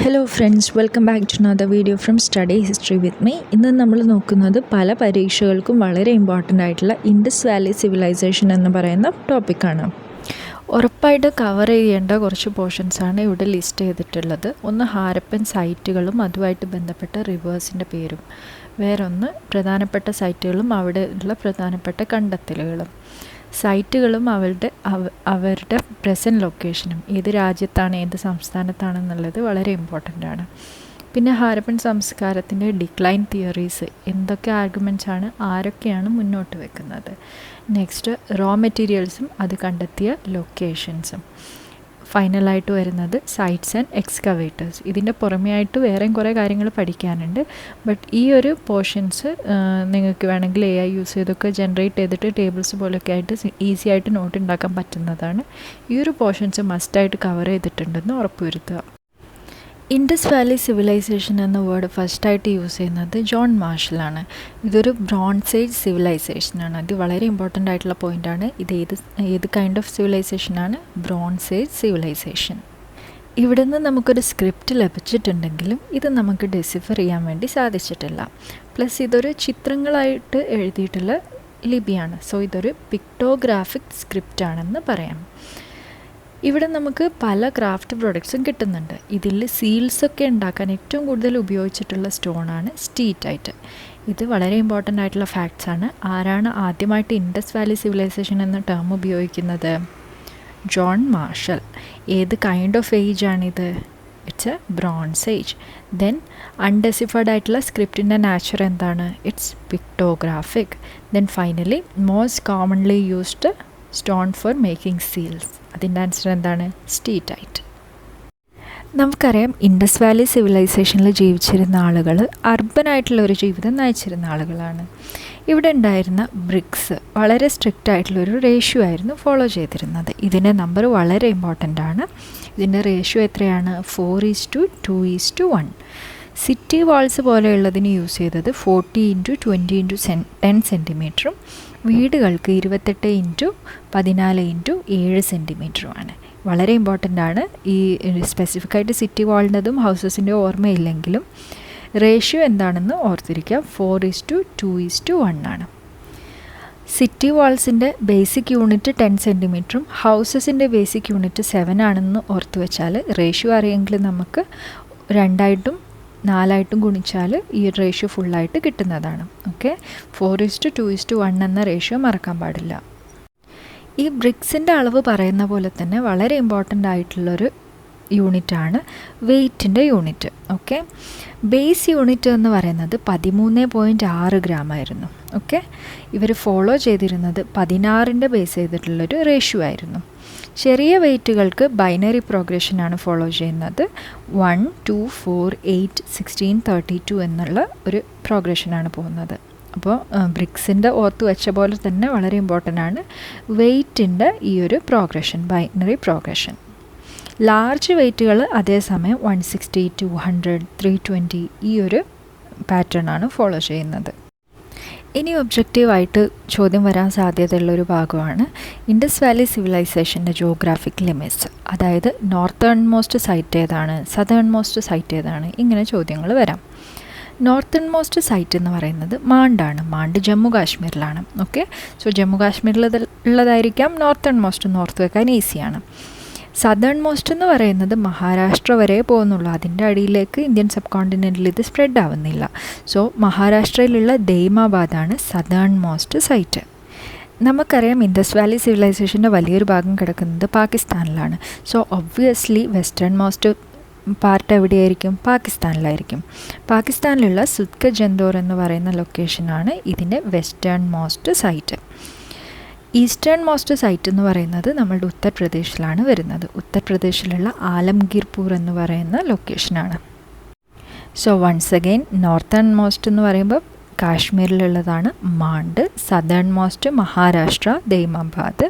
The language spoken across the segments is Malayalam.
Hello friends, welcome back to another video from study history with me. ഇന്ന് നമ്മൾ നോക്കുന്നത് പല പരീക്ഷകൾക്കും വളരെ ഇമ്പോർട്ടൻ്റ് ആയിട്ടുള്ള ഇൻഡസ് വാലി സിവിലൈസേഷൻ എന്ന് പറയുന്ന ടോപ്പിക്കാണ്. ഉറപ്പായിട്ട് കവർ ചെയ്യേണ്ട കുറച്ച് പോർഷൻസാണ് ഇവിടെ ലിസ്റ്റ് ചെയ്തിട്ടുള്ളത്. ഒന്ന് ഹാരപ്പൻ സൈറ്റുകളും അതുമായിട്ട് ബന്ധപ്പെട്ട റിവേഴ്സിൻ്റെ പേരും, വേറൊന്ന് പ്രധാനപ്പെട്ട സൈറ്റുകളും അവിടെ ഉള്ള പ്രധാനപ്പെട്ട കണ്ടെത്തലുകളും. സൈറ്റുകളും അവരുടെ പ്രസൻറ്റ് ലൊക്കേഷനും, ഏത് രാജ്യത്താണ് ഏത് സംസ്ഥാനത്താണെന്നുള്ളത് വളരെ ഇമ്പോർട്ടൻ്റ് ആണ്. പിന്നെ ഹാരപ്പൻ സംസ്കാരത്തിൻ്റെ ഡിക്ലൈൻ തിയറീസ്, എന്തൊക്കെ ആർഗ്യുമെൻറ്റ്സ് ആണ്, ആരൊക്കെയാണ് മുന്നോട്ട് വെക്കുന്നത്. നെക്സ്റ്റ് റോ മെറ്റീരിയൽസും അത് കണ്ടെത്തിയ ലൊക്കേഷൻസും. ഫൈനലായിട്ട് വരുന്നത് സൈറ്റ്സ് ആൻഡ് എക്സ്കവേറ്റേഴ്സ്. ഇതിൻ്റെ പുറമെയായിട്ട് വേറെയും കുറേ കാര്യങ്ങൾ പഠിക്കാനുണ്ട്. ബട്ട് ഈ ഒരു പോർഷൻസ് നിങ്ങൾക്ക് വേണമെങ്കിൽ AI യൂസ് ചെയ്തൊക്കെ ജനറേറ്റ് ചെയ്തിട്ട് ടേബിൾസ് പോലെയൊക്കെ ആയിട്ട് ഈസി ആയിട്ട് നോട്ട് ഉണ്ടാക്കാൻ പറ്റുന്നതാണ്. ഈ ഒരു പോർഷൻസ് മസ്റ്റായിട്ട് കവർ ചെയ്തിട്ടുണ്ടെന്ന് ഉറപ്പുവരുത്തുക. ഇൻഡസ് വാലി സിവിലൈസേഷൻ എന്ന വേർഡ് ഫസ്റ്റായിട്ട് യൂസ് ചെയ്യുന്നത് ജോൺ മാർഷലാണ്. ഇതൊരു ബ്രോൺസ് ഏജ് സിവിലൈസേഷനാണ്. ഇത് വളരെ ഇമ്പോർട്ടൻ്റ് ആയിട്ടുള്ള പോയിൻ്റാണ്. ഇത് ഏത് കൈൻഡ് ഓഫ് സിവിലൈസേഷനാണ്? Bronze age civilization. ഇവിടെ നിന്ന് നമുക്കൊരു സ്ക്രിപ്റ്റ് ലഭിച്ചിട്ടുണ്ടെങ്കിലും ഇത് നമുക്ക് ഡെസിഫർ ചെയ്യാൻ വേണ്ടി സാധിച്ചിട്ടില്ല. പ്ലസ് ഇതൊരു ചിത്രങ്ങളായിട്ട് എഴുതിയിട്ടുള്ള ലിപിയാണ്. സോ ഇതൊരു പിക്ടോഗ്രാഫിക് സ്ക്രിപ്റ്റാണെന്ന് പറയാം. ഇവിടെ നമുക്ക് പല ക്രാഫ്റ്റ് പ്രൊഡക്ട്സും കിട്ടുന്നുണ്ട്. ഇതിൽ സീൽസൊക്കെ ഉണ്ടാക്കാൻ ഏറ്റവും കൂടുതൽ ഉപയോഗിച്ചിട്ടുള്ള സ്റ്റോണാണ് സ്റ്റീറ്റൈറ്റ്. ഇത് വളരെ ഇമ്പോർട്ടൻ്റ് ആയിട്ടുള്ള ഫാക്ട്സ് ആണ്. ആരാണ് ആദ്യമായിട്ട് ഇൻഡസ് വാലി സിവിലൈസേഷൻ എന്ന ടേം ഉപയോഗിക്കുന്നത്? John Marshall. ഏത് കൈൻഡ് ഓഫ് ഏജ് ആണിത്? It's a bronze age. Then undeciphered ആയിട്ടുള്ള സ്ക്രിപ്റ്റിൻ്റെ നാച്ചർ എന്താണ്? It's pictographic. Then finally most commonly used stone for making seals. അതിൻ്റെ ആൻസർ എന്താണ്? സ്റ്റീറ്റൈറ്റ്. നമുക്കറിയാം ഇൻഡസ് വാലി സിവിലൈസേഷനിൽ ജീവിച്ചിരുന്ന ആളുകൾ അർബനായിട്ടുള്ള ഒരു ജീവിതം നയിച്ചിരുന്ന ആളുകളാണ്. ഇവിടെ ഉണ്ടായിരുന്ന ബ്രിക്സ് വളരെ സ്ട്രിക്റ്റ് ആയിട്ടുള്ളൊരു റേഷ്യോ ആയിരുന്നു ഫോളോ ചെയ്തിരുന്നത്. ഇതിൻ്റെ നമ്പർ വളരെ ഇമ്പോർട്ടൻ്റ് ആണ്. ഇതിൻ്റെ റേഷ്യോ എത്രയാണ്? 4:2:1. സിറ്റി വാൾസ് പോലെയുള്ളതിന് യൂസ് ചെയ്തത് 40:20:10 സെൻറ്റിമീറ്ററും വീടുകൾക്ക് 28:14:7 സെൻറ്റിമീറ്ററുമാണ്. വളരെ ഇമ്പോർട്ടൻ്റ് ആണ്. ഈ സ്പെസിഫിക് ആയിട്ട് സിറ്റി വാളിൻ്റെതും ഹൗസസിൻ്റെ ഓർമ്മയില്ലെങ്കിലും റേഷ്യോ എന്താണെന്ന് ഓർത്തിരിക്കുക. 4:2:1 ആണ്. സിറ്റി വാൾസിൻ്റെ ബേസിക് യൂണിറ്റ് 10 സെൻറ്റിമീറ്ററും ഹൗസസിൻ്റെ ബേസിക് യൂണിറ്റ് 7 ആണെന്ന് ഓർത്ത് വെച്ചാൽ റേഷ്യോ അറിയെങ്കിൽ നമുക്ക് 2 4 ഗുണിച്ചാൽ ഈ റേഷ്യോ ഫുള്ളായിട്ട് കിട്ടുന്നതാണ്. ഓക്കെ, 4:2:1 എന്ന റേഷ്യോ മറക്കാൻ പാടില്ല. ഈ ബ്രിക്സിൻ്റെ അളവ് പറയുന്ന പോലെ തന്നെ വളരെ ഇമ്പോർട്ടൻ്റ് ആയിട്ടുള്ളൊരു യൂണിറ്റാണ് വെയ്റ്റിൻ്റെ യൂണിറ്റ്. ഓക്കെ, ബേസ് യൂണിറ്റ് എന്ന് പറയുന്നത് 13.6 ഗ്രാം ആയിരുന്നു. ഓക്കെ, ഇവർ ഫോളോ ചെയ്തിരുന്നത് 16ൻ്റെ ബേസ് ചെയ്തിട്ടുള്ളൊരു റേഷ്യോ ആയിരുന്നു. ചെറിയ വെയ്റ്റുകൾക്ക് ബൈനറി പ്രോഗ്രഷനാണ് ഫോളോ ചെയ്യുന്നത്. 1, 2, 4, 8, 16, 32 എന്നുള്ള ഒരു പ്രോഗ്രഷനാണ് പോകുന്നത്. അപ്പോൾ ബ്രിക്സിൻ്റെ ഓർത്ത് വെച്ച പോലെ തന്നെ വളരെ ഇമ്പോർട്ടൻ്റ് ആണ് വെയ്റ്റിൻ്റെ ഈ ഒരു പ്രോഗ്രഷൻ, ബൈനറി പ്രോഗ്രഷൻ. ലാർജ് വെയ്റ്റുകൾ അതേസമയം 160, 200, 320 ഈ ഒരു പാറ്റേൺ ആണ് ഫോളോ ചെയ്യുന്നത്. ഇനി ഒബ്ജക്റ്റീവായിട്ട് ചോദ്യം വരാൻ സാധ്യതയുള്ളൊരു ഭാഗമാണ് ഇൻഡസ് വാലി സിവിലൈസേഷൻ്റെ ജിയോഗ്രാഫിക് ലിമിറ്റ്സ്. അതായത് നോർത്തേൺ മോസ്റ്റ് സൈറ്റ് ഏതാണ്, സദേൺ മോസ്റ്റ് സൈറ്റ് ഏതാണ്, ഇങ്ങനെ ചോദ്യങ്ങൾ വരാം. നോർത്തേൺ മോസ്റ്റ് സൈറ്റ് എന്ന് പറയുന്നത് മാണ്ടാണ്. മാണ്ട് ജമ്മു കാശ്മീരിലാണ്. ഓക്കെ, സോ ജമ്മു കാശ്മീരിൽ ഉള്ളതായിരിക്കാം നോർത്തേൺ മോസ്റ്റ്, നോർത്ത് വെക്കാൻ ഈസിയാണ്. സദേൺ മോസ്റ്റ് എന്ന് പറയുന്നത് മഹാരാഷ്ട്ര വരെ പോകുന്നുള്ളൂ. അതിൻ്റെ അടിയിലേക്ക് ഇന്ത്യൻ സബ് കോണ്ടിനെൻറ്റിൽ ഇത് സ്പ്രെഡ് ആവുന്നില്ല. സോ മഹാരാഷ്ട്രയിലുള്ള ദൈമാബാദാണ് സദേൺ മോസ്റ്റ് സൈറ്റ്. നമുക്കറിയാം ഇൻഡസ് വാലി സിവിലൈസേഷൻ്റെ വലിയൊരു ഭാഗം കിടക്കുന്നത് പാകിസ്ഥാനിലാണ്. So obviously western most part എവിടെയായിരിക്കും? പാകിസ്ഥാനിലായിരിക്കും. പാകിസ്ഥാനിലുള്ള സുത്ക ജന്തോർ എന്ന് പറയുന്ന ലൊക്കേഷനാണ് ഇതിൻ്റെ western most site. Eastern most site എന്ന് പറയുന്നത് നമ്മളുടെ ഉത്തർപ്രദേശിലാണ് വരുന്നത്. ഉത്തർപ്രദേശിലുള്ള ആലംഗീർപൂർ എന്ന് പറയുന്ന ലൊക്കേഷനാണ്. So once again northern most എന്ന് പറയുമ്പോൾ കാശ്മീരിലുള്ളതാണ് Manda, southern most Maharashtra Daimabad,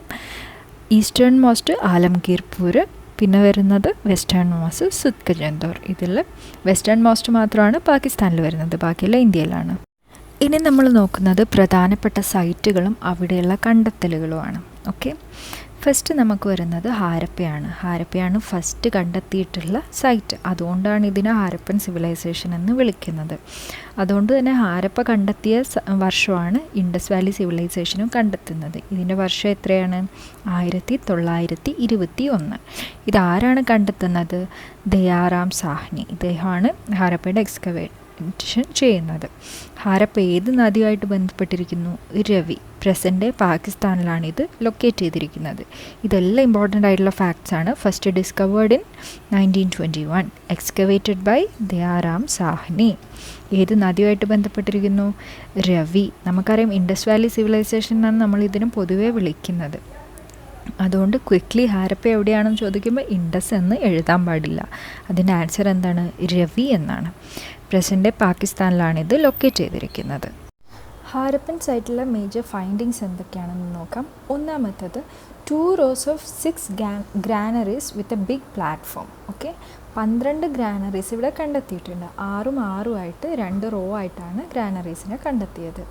eastern most Alamgirpur, പിന്നെ വരുന്നത് വെസ്റ്റേൺ മോസ്റ്റ് സുത്ക ജന്തോർ. ഇതിൽ വെസ്റ്റേൺ മോസ്റ്റ് മാത്രമാണ് പാകിസ്ഥാനിൽ വരുന്നത്, ബാക്കിയെല്ലാം ഇന്ത്യയിലാണ്. ഇനി നമ്മൾ നോക്കുന്നത് പ്രധാനപ്പെട്ട സൈറ്റുകളും അവിടെയുള്ള കണ്ടെത്തലുകളുമാണ്. ഓക്കെ, ഫസ്റ്റ് നമുക്ക് വരുന്നത് ഹാരപ്പയാണ് ഫസ്റ്റ് കണ്ടെത്തിയിട്ടുള്ള സൈറ്റ്. അതുകൊണ്ടാണ് ഇതിനെ ഹാരപ്പൻ സിവിലൈസേഷൻ എന്ന് വിളിക്കുന്നത്. അതുകൊണ്ട് തന്നെ ഹാരപ്പ കണ്ടെത്തിയ വർഷമാണ് ഇൻഡസ് വാലി സിവിലൈസേഷനും കണ്ടെത്തുന്നത്. ഇതിൻ്റെ വർഷം എത്രയാണ്? 1921. ഇതാരാണ് കണ്ടെത്തുന്നത്? ദയാറാം സാഹ്നി. ഇദ്ദേഹമാണ് ഹാരപ്പയുടെ ചെയ്യുന്നത്. ഹാരപ്പ ഏത് നദിയായിട്ട് ബന്ധപ്പെട്ടിരിക്കുന്നു? രവി. പ്രസൻറ്റ് പാകിസ്ഥാനിലാണ് ഇത് ലൊക്കേറ്റ് ചെയ്തിരിക്കുന്നത്. ഇതെല്ലാം ഇമ്പോർട്ടൻ്റ് ആയിട്ടുള്ള ഫാക്ട്സ് ആണ്. First discovered in 1921, excavated by Dayaram Sahni. ഏത് നദിയുമായിട്ട് ബന്ധപ്പെട്ടിരിക്കുന്നു? രവി. നമുക്കറിയാം ഇൻഡസ് വാലി സിവിലൈസേഷൻ എന്നാണ് നമ്മൾ ഇതിനെ പൊതുവേ വിളിക്കുന്നത്. അതുകൊണ്ട് ക്വിക്ക്ലി ഹാരപ്പ എവിടെയാണെന്ന് ചോദിക്കുമ്പോൾ ഇൻഡസ് എന്ന് എഴുതാൻ പാടില്ല. അതിൻ്റെ ആൻസർ എന്താണ്? രവി എന്നാണ്. പ്രസൻറ്റ് പാകിസ്ഥാനിലാണ് ഇത് ലൊക്കേറ്റ് ചെയ്തിരിക്കുന്നത്. ഹാരപ്പൻ സൈറ്റിലെ മേജർ ഫൈൻഡിങ്സ് എന്തൊക്കെയാണെന്ന് നോക്കാം. ഒന്നാമത്തത് 2 rows of 6 granaries with a big platform. 12 granaries ഇവിടെ കണ്ടെത്തിയിട്ടുണ്ട്. 6 2 റോ ആയിട്ടാണ് ഗ്രാനറീസിനെ കണ്ടെത്തിയത്.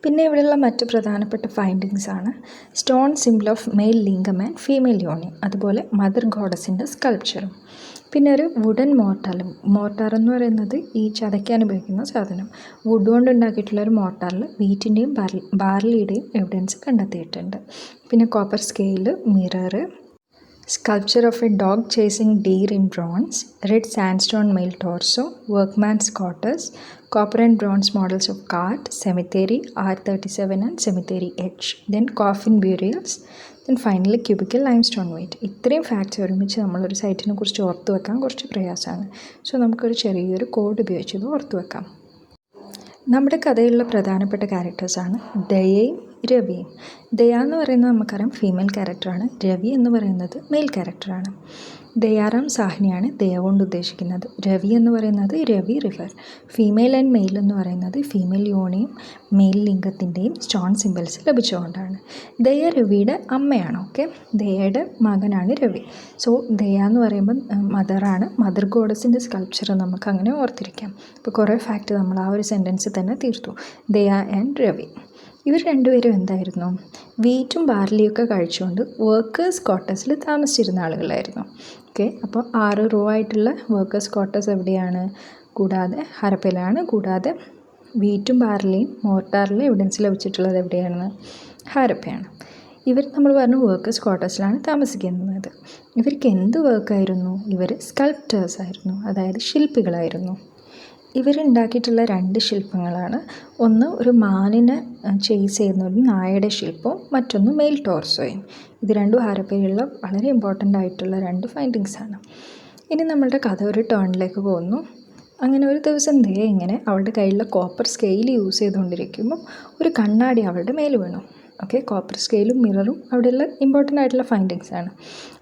പിന്നെ ഇവിടെയുള്ള മറ്റ് പ്രധാനപ്പെട്ട ഫൈൻഡിങ്സ് ആണ് സ്റ്റോൺ സിമ്പിൾ ഓഫ് മെയിൽ ലിംഗം ആൻഡ് ഫീമെയിൽ യോണി, അതുപോലെ മദർ ഗോഡസിൻ്റെ സ്കൾപ്ചറും. പിന്നെ ഒരു വുഡൻ മോർട്ടാർ എന്ന് പറയുന്നത് ഈ ചതയ്ക്കാൻ ഉപയോഗിക്കുന്ന സാധനം. വുഡ് കൊണ്ട് ഉണ്ടാക്കിയിട്ടുള്ള ഒരു മോർട്ടാറിൽ വീറ്റിൻ്റെയും ബാർലിയുടെയും എവിഡൻസ് കണ്ടെത്തിയിട്ടുണ്ട്. പിന്നെ copper scale, mirror, sculpture of a dog chasing deer in bronze, red sandstone male torso, workman's quarters, copper and bronze models of cart, cemetery R37 and cemetery H, then coffin burials, then finally cubical limestone weight. ഇത്രയും ഫാക്ട്സ് ഒരുമിച്ച് നമ്മളൊരു സൈറ്റിനെ കുറിച്ച് ഓർത്തു വെക്കാൻ കുറച്ച് പ്രയാസമാണ്. സോ നമുക്കൊരു ചെറിയൊരു കോഡ് ഉപയോഗിച്ചത് ഓർത്തു വെക്കാം. നമ്മുടെ കഥയിലുള്ള പ്രധാനപ്പെട്ട ക്യാരക്ടേഴ്സാണ് ദയയും രവിയും. ദയ എന്ന് പറയുന്നത് നമുക്കറിയാം ഫീമെയിൽ ക്യാരക്ടറാണ്. രവി എന്ന് പറയുന്നത് മെയിൽ ക്യാരക്ടറാണ്. ദയാറാം സാഹ്നിയാണ് ദയ കൊണ്ട് ഉദ്ദേശിക്കുന്നത്. രവി എന്ന് പറയുന്നത് Ravi river. Female and male എന്ന് പറയുന്നത് ഫീമെയിൽ യോണിയും മെയിൽ ലിംഗത്തിൻ്റെയും സ്റ്റോൺ സിമ്പിൾസ് ലഭിച്ചുകൊണ്ടാണ്. ദയ രവിയുടെ അമ്മയാണ്. ദയയുടെ മകനാണ് രവി. സോ ദയ എന്ന് പറയുമ്പോൾ മദറാണ്. മദർ ഗോഡസിൻ്റെ സ്കൾപ്ചർ നമുക്ക് അങ്ങനെ ഓർത്തിരിക്കാം. ഇപ്പോൾ കുറേ ഫാക്റ്റ് നമ്മൾ ആ ഒരു സെൻറ്റൻസിൽ തന്നെ തീർത്തു. ദയ ആൻഡ് രവി. ഇവർ രണ്ടുപേരും എന്തായിരുന്നു? വീറ്റും ബാർലിയൊക്കെ കഴിച്ചുകൊണ്ട് വർക്കേഴ്സ് ക്വാർട്ടേഴ്സിൽ താമസിച്ചിരുന്ന ആളുകളായിരുന്നു. അപ്പോൾ 6 റോ ആയിട്ടുള്ള വർക്കേഴ്സ് ക്വാർട്ടേഴ്സ് എവിടെയാണ്? കൂടാതെ ഹരപ്പയിലാണ്. കൂടാതെ വീറ്റും ബാർലിയും മോർട്ടാറിൽ എവിഡൻസ് ലഭിച്ചിട്ടുള്ളത് എവിടെയാണ്? ഹാരപ്പയാണ്. ഇവർ നമ്മൾ പറഞ്ഞു വർക്കേഴ്സ് ക്വാർട്ടേഴ്സിലാണ് താമസിക്കുന്നത്. ഇവർക്ക് എന്ത് വർക്കായിരുന്നു? ഇവർ സ്കൾപ്റ്റേഴ്സ് ആയിരുന്നു, അതായത് ശില്പികളായിരുന്നു. ഇവരുണ്ടാക്കിയിട്ടുള്ള 2 ശില്പങ്ങളാണ്. ഒന്ന് ഒരു മാനിനെ ചേസ് ചെയ്യുന്ന ഒരു നായയുടെ ശില്പവും മറ്റൊന്ന് മെയിൽ ടോർസോയും. ഇത് രണ്ടും ഹാരപ്പയിലുള്ള വളരെ ഇമ്പോർട്ടൻ്റ് ആയിട്ടുള്ള 2 ഫൈൻഡിങ്സാണ്. ഇനി നമ്മളുടെ കഥ ഒരു ടേണിലേക്ക് പോകുന്നു. അങ്ങനെ ഒരു ദിവസം ദയ ഇങ്ങനെ അവളുടെ കയ്യിലുള്ള കോപ്പർ സ്കെയിൽ യൂസ് ചെയ്തുകൊണ്ടിരിക്കുമ്പം ഒരു കണ്ണാടി അവളുടെ മേൽ വീണു. കോപ്പർ സ്കെയിലും മിററും അവിടെയുള്ള ഇമ്പോർട്ടൻ്റ് ആയിട്ടുള്ള ഫൈൻഡിങ്സാണ്.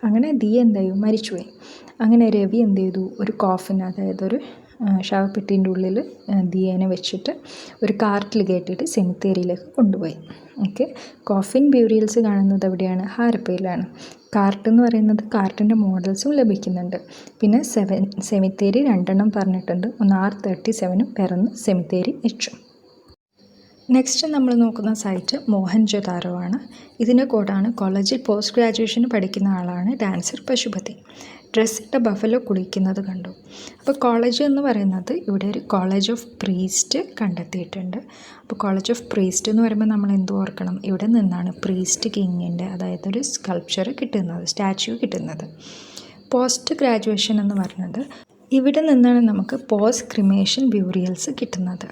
അങ്ങനെ ദിയ എന്ത് ചെയ്യും? മരിച്ചുപോയി. അങ്ങനെ രവി എന്ത് ചെയ്തു? ഒരു കോഫിൻ, അതായത് ഒരു ശവപ്പെട്ടിൻ്റെ ഉള്ളിൽ ദിയേനെ വെച്ചിട്ട് ഒരു കാർട്ടിൽ കയറ്റിയിട്ട് സെമിത്തേരിയിലേക്ക് കൊണ്ടുപോയി. കോഫിൻ ബ്യൂറിയൽസ് കാണുന്നത് എവിടെയാണ്? ഹാരപ്പയിലാണ്. കാർട്ട് എന്ന് പറയുന്നത് കാർട്ടിൻ്റെ മോഡൽസും ലഭിക്കുന്നുണ്ട്. പിന്നെ സെമിത്തേരി 2 പറഞ്ഞിട്ടുണ്ട്. ഒന്ന് R37 പിറന്ന് സെമിത്തേരി H. നെക്സ്റ്റ് നമ്മൾ നോക്കുന്ന സൈറ്റ് മോഹൻജൊദാരോ ആണ്. ഇതിൻ്റെ കോഡാണ് കോളേജിൽ പോസ്റ്റ് ഗ്രാജുവേഷന് പഠിക്കുന്ന ആളാണ് ഡാൻസർ പശുപതി. ഡ്രസ്സിട്ട ബഫലോ കുളിക്കുന്നത് കണ്ടു. അപ്പോൾ കോളേജ് എന്ന് പറയുന്നത് ഇവിടെ ഒരു കോളേജ് ഓഫ് പ്രീസ്റ്റ് കണ്ടെത്തിയിട്ടുണ്ട്. അപ്പോൾ കോളേജ് ഓഫ് പ്രീസ്റ്റ് എന്ന് പറയുമ്പോൾ നമ്മൾ എന്ത് ഓർക്കണം? ഇവിടെ നിന്നാണ് പ്രീസ്റ്റ് കിങ്ങിൻ്റെ, അതായത് ഒരു സ്കൾപ്ചർ കിട്ടുന്നത്, സ്റ്റാച്യു കിട്ടുന്നത്. പോസ്റ്റ് ഗ്രാജുവേഷൻ എന്ന് പറയുന്നത് ഇവിടെ നിന്നാണ് നമുക്ക് പോസ്റ്റ് ക്രിമേഷൻ ബ്യൂറിയൽസ് കിട്ടുന്നത്.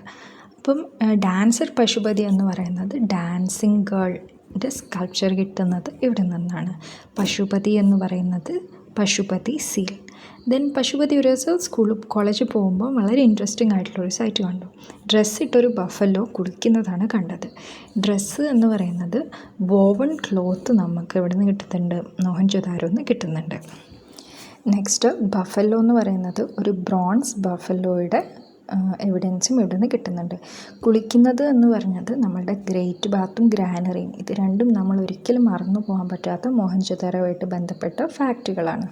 അപ്പം ഡാൻസർ പശുപതി എന്ന് പറയുന്നത് ഡാൻസിങ് ഗേളിൻ്റെ സ്കൾപ്ചർ കിട്ടുന്നത് ഇവിടെ നിന്നാണ്. പശുപതി എന്ന് പറയുന്നത് പശുപതി സീൽ. ദെൻ പശുപതി ഒരു ദിവസം കോളേജിൽ പോകുമ്പോൾ വളരെ ഇൻട്രസ്റ്റിംഗ് ആയിട്ടുള്ളൊരു സൈറ്റ് കണ്ടു. ഡ്രസ്സ് ഇട്ടൊരു ബഫലോ കുളിക്കുന്നതാണ് കണ്ടത്. ഡ്രസ്സ് എന്ന് പറയുന്നത് വോവൺ ക്ലോത്ത് നമുക്ക് ഇവിടെ നിന്ന് കിട്ടുന്നുണ്ട്, മോഹൻജൊദാരോ നിന്ന് കിട്ടുന്നുണ്ട്. നെക്സ്റ്റ് ബഫലോ എന്ന് പറയുന്നത് ഒരു ബ്രോൺസ് ബഫലോയുടെ എവിഡൻസും ഇവിടെ നിന്ന് കിട്ടുന്നുണ്ട്. കുളിക്കുന്നത് എന്ന് പറഞ്ഞത് നമ്മളുടെ ഗ്രേറ്റ് ബാത്തും ഗ്രാനറിയും, ഇത് രണ്ടും നമ്മൾ ഒരിക്കലും മറന്നു പോകാൻ പറ്റാത്ത മോഹൻജൊദാരോയുമായിട്ട് ബന്ധപ്പെട്ട ഫാക്റ്റുകളാണ്.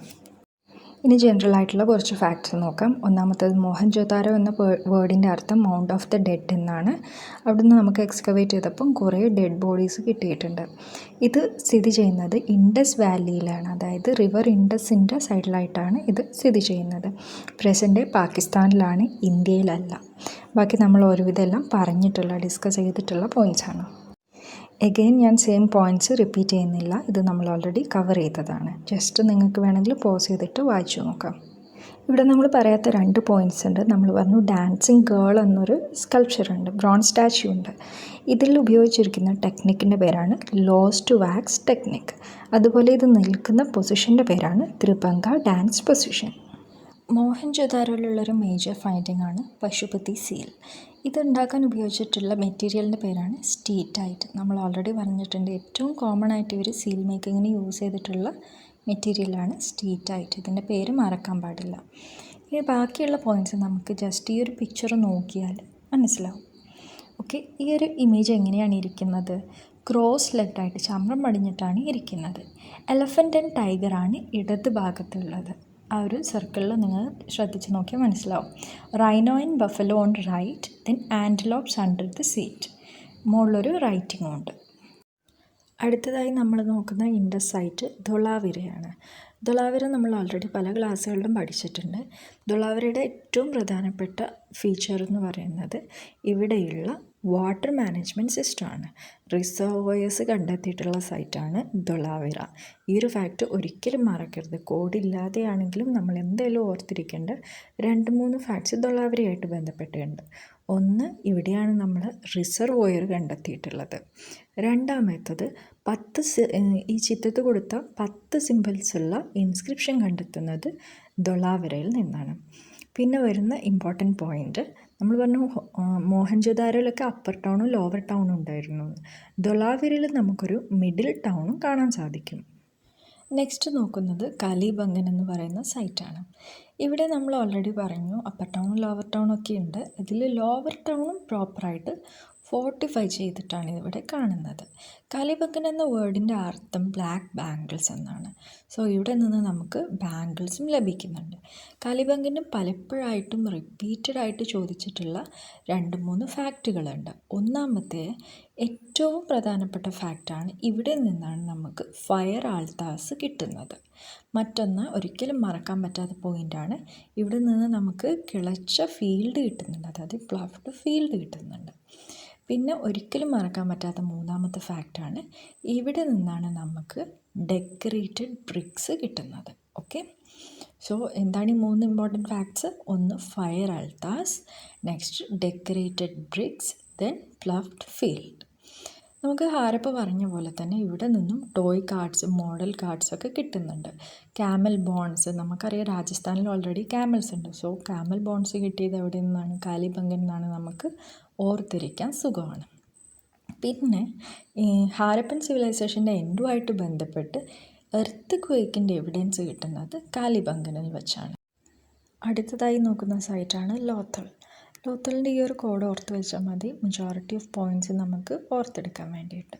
ഇനി ജനറൽ ആയിട്ടുള്ള കുറച്ച് ഫാക്ട്സ് നോക്കാം. ഒന്നാമത്തേത് മോഹൻജൊദാരോ എന്ന വേർഡിൻ്റെ അർത്ഥം മൗണ്ട് ഓഫ് ദ ഡെഡ് എന്നാണ്. അവിടുന്ന് നമുക്ക് എക്സ്കവേറ്റ് ചെയ്തപ്പം കുറേ ഡെഡ് ബോഡീസ് കിട്ടിയിട്ടുണ്ട്. ഇത് സ്ഥിതി ചെയ്യുന്നത് ഇൻഡസ് വാലിയിലാണ്, അതായത് റിവർ ഇൻഡസിൻ്റെ സൈഡിലായിട്ടാണ് ഇത് സ്ഥിതി ചെയ്യുന്നത്. പ്രസൻറ്റ് പാകിസ്ഥാനിലാണ്, ഇന്ത്യയിലല്ല. ബാക്കി നമ്മൾ ഒരുവിധം എല്ലാം ഡിസ്കസ് ചെയ്തിട്ടുള്ള പോയിൻറ്റ്സാണ്. എഗെയിൻ ഞാൻ സെയിം പോയിൻറ്റ്സ് റിപ്പീറ്റ് ചെയ്യുന്നില്ല, ഇത് നമ്മൾ ഓൾറെഡി കവർ ചെയ്തതാണ്. ജസ്റ്റ് നിങ്ങൾക്ക് വേണമെങ്കിൽ പോസ് ചെയ്തിട്ട് വായിച്ചു നോക്കാം. ഇവിടെ നമ്മൾ പറയാത്ത 2 പോയിൻറ്റ്സ് ഉണ്ട്. നമ്മൾ പറഞ്ഞു ഡാൻസിങ് ഗേൾ എന്നൊരു സ്കൾപ്ചർ ഉണ്ട്, ബ്രോൺസ് സ്റ്റാച്യു ഉണ്ട്. ഇതിൽ ഉപയോഗിച്ചിരിക്കുന്ന ടെക്നിക്കിൻ്റെ പേരാണ് ലോസ്റ്റ് വാക്സ് ടെക്നിക്. അതുപോലെ ഇത് നിൽക്കുന്ന പൊസിഷൻ്റെ പേരാണ് ത്രിഭംഗ ഡാൻസ് പൊസിഷൻ. മോഹൻജൊദാരോയിലുള്ളൊരു മേജർ ഫൈൻഡിങ് ആണ് പശുപതി സീൽ. ഇതുണ്ടാക്കാൻ ഉപയോഗിച്ചിട്ടുള്ള മെറ്റീരിയലിൻ്റെ പേരാണ് സ്റ്റീറ്റൈറ്റ്. നമ്മൾ ഓൾറെഡി പറഞ്ഞിട്ടുണ്ട്, ഏറ്റവും കോമൺ ആയിട്ട് ഇവർ സീൽ മേക്കിങ്ങിന് യൂസ് ചെയ്തിട്ടുള്ള മെറ്റീരിയലാണ് സ്റ്റീറ്റൈറ്റ്. ഇതിൻ്റെ പേര് മറക്കാൻ പാടില്ല. ഇനി ബാക്കിയുള്ള പോയിൻറ്റ്സ് നമുക്ക് ജസ്റ്റ് ഈ ഒരു പിക്ചർ നോക്കിയാൽ മനസ്സിലാവും. ഓക്കെ, ഈ ഒരു ഇമേജ് എങ്ങനെയാണ് ഇരിക്കുന്നത്? ക്രോസ് ലെഗ്ഡായിട്ട് ചമ്രം പടിഞ്ഞിട്ടാണ് ഇരിക്കുന്നത്. എലഫൻ്റ് ആൻഡ് ടൈഗറാണ് ഇടത് ഭാഗത്തുള്ളത്. ആ ഒരു സർക്കിളിൽ നിങ്ങൾ ശ്രദ്ധിച്ച് നോക്കിയാൽ മനസ്സിലാവും. Rhino and buffalo on right, then antelopes under the seat. മുകളിലൊരു റൈറ്റിംഗ് ഉണ്ട്. അടുത്തതായി നമ്മൾ നോക്കുന്ന ഇൻഡസ് സൈറ്റ് ധൊളാവിരയാണ്. ധൊളാവിര നമ്മൾ ഓൾറെഡി പല ക്ലാസ്സുകളിലും പഠിച്ചിട്ടുണ്ട്. ധൊളാവിരയുടെ ഏറ്റവും പ്രധാനപ്പെട്ട ഫീച്ചർ എന്ന് പറയുന്നത് ഇവിടെയുള്ള വാട്ടർ മാനേജ്മെൻറ്റ് സിസ്റ്റമാണ്. റിസർവോയേഴ്സ് കണ്ടെത്തിയിട്ടുള്ള സൈറ്റാണ് ധൊളാവിര. ഈ ഒരു ഫാക്റ്റ് ഒരിക്കലും മറക്കരുത്. കോഡില്ലാതെയാണെങ്കിലും നമ്മൾ എന്തായാലും ഓർത്തിരിക്കേണ്ട 2-3 ഫാക്ട്സ് ധൊളാവിരയായിട്ട് ബന്ധപ്പെട്ടുണ്ട്. ഒന്ന്, ഇവിടെയാണ് നമ്മൾ റിസർവോയർ കണ്ടെത്തിയിട്ടുള്ളത്. രണ്ടാമത്തത് ഈ ചിത്രത്തിൽ കൊടുത്ത 10 സിമ്പിൾസുള്ള ഇൻസ്ക്രിപ്ഷൻ കണ്ടെത്തുന്നത് ധൊളാവിരയിൽ നിന്നാണ്. പിന്നെ വരുന്ന ഇമ്പോർട്ടൻറ്റ് പോയിൻ്റ്, നമ്മൾ പറഞ്ഞു മോഹൻജൊദാരോയിലൊക്കെ അപ്പർ ടൗണും ലോവർ ടൗണും ഉണ്ടായിരുന്നു. ധൊളാവിരയിൽ നമുക്കൊരു മിഡിൽ ടൗണും കാണാൻ സാധിക്കും. നെക്സ്റ്റ് നോക്കുന്നത് കാലിബംഗൻ എന്ന് പറയുന്ന സൈറ്റാണ്. ഇവിടെ നമ്മൾ ഓൾറെഡി പറഞ്ഞു അപ്പർ ടൗണും ലോവർ ടൗണും ഒക്കെ ഉണ്ട്. ഇതിൽ ലോവർ ടൗണും പ്രോപ്പറായിട്ട് ഫോർട്ടിഫൈ ചെയ്തിട്ടാണ് ഇവിടെ കാണുന്നത്. കാലിബംഗൻ എന്ന വേർഡിൻ്റെ അർത്ഥം ബ്ലാക്ക് ബാംഗിൾസ് എന്നാണ്. സോ ഇവിടെ നിന്ന് നമുക്ക് ബാംഗിൾസും ലഭിക്കുന്നുണ്ട്. കാലിബംഗന് പലപ്പോഴായിട്ടും റിപ്പീറ്റഡായിട്ട് ചോദിച്ചിട്ടുള്ള 2-3 ഫാക്റ്റുകളുണ്ട്. ഒന്നാമത്തെ ഏറ്റവും പ്രധാനപ്പെട്ട ഫാക്റ്റാണ് ഇവിടെ നിന്നാണ് നമുക്ക് ഫയർ ആൾത്താസ് കിട്ടുന്നത്. മറ്റൊന്ന് ഒരിക്കലും മറക്കാൻ പറ്റാത്ത പോയിൻ്റാണ്, ഇവിടെ നിന്ന് നമുക്ക് കിളച്ച ഫീൽഡ് കിട്ടുന്നുണ്ട്, അതായത് പ്ലഫ്ഡ് ഫീൽഡ് കിട്ടുന്നുണ്ട്. പിന്നെ ഒരിക്കലും മറക്കാൻ പറ്റാത്ത 3ാമത്തെ ഫാക്റ്റാണ് ഇവിടെ നിന്നാണ് നമുക്ക് ഡെക്കറേറ്റഡ് ബ്രിക്സ് കിട്ടുന്നത്. ഓക്കെ, സോ എന്താണ് ഈ 3 ഇമ്പോർട്ടൻറ്റ് ഫാക്ട്സ്? ഒന്ന് fire altars, next decorated bricks, then ploughed field. നമുക്ക് ഹാരപ്പ പറഞ്ഞ പോലെ തന്നെ ഇവിടെ നിന്നും ടോയ് കാർഡ്സ്, മോഡൽ കാർഡ്സൊക്കെ കിട്ടുന്നുണ്ട്. ക്യാമൽ ബോൺസ്, നമുക്കറിയാം രാജസ്ഥാനിൽ ഓൾറെഡി ക്യാമൽസ് ഉണ്ട്. സോ ക്യാമൽ ബോൺസ് കിട്ടിയത് എവിടെ നിന്നാണ്? കാലിബംഗൻ എന്നാണ് നമുക്ക് ഓർത്തിരിക്കാൻ സുഖമാണ്. പിന്നെ ഈ ഹാരപ്പൻ സിവിലൈസേഷൻ്റെ എൻഡുമായിട്ട് ബന്ധപ്പെട്ട് എർത്ത് ക്വേക്കിൻ്റെ എവിഡൻസ് കിട്ടുന്നത് കാലിബംഗനിൽ വെച്ചാണ്. അടുത്തതായി നോക്കുന്ന സൈറ്റാണ് ലോത്തൾ. ലോത്തളിൻ്റെ ഈ ഒരു കോഡ് ഓർത്ത് വെച്ചാൽ മതി, മെജോറിറ്റി ഓഫ് പോയിൻറ്റ്സ് നമുക്ക് ഓർത്തെടുക്കാൻ വേണ്ടിയിട്ട്.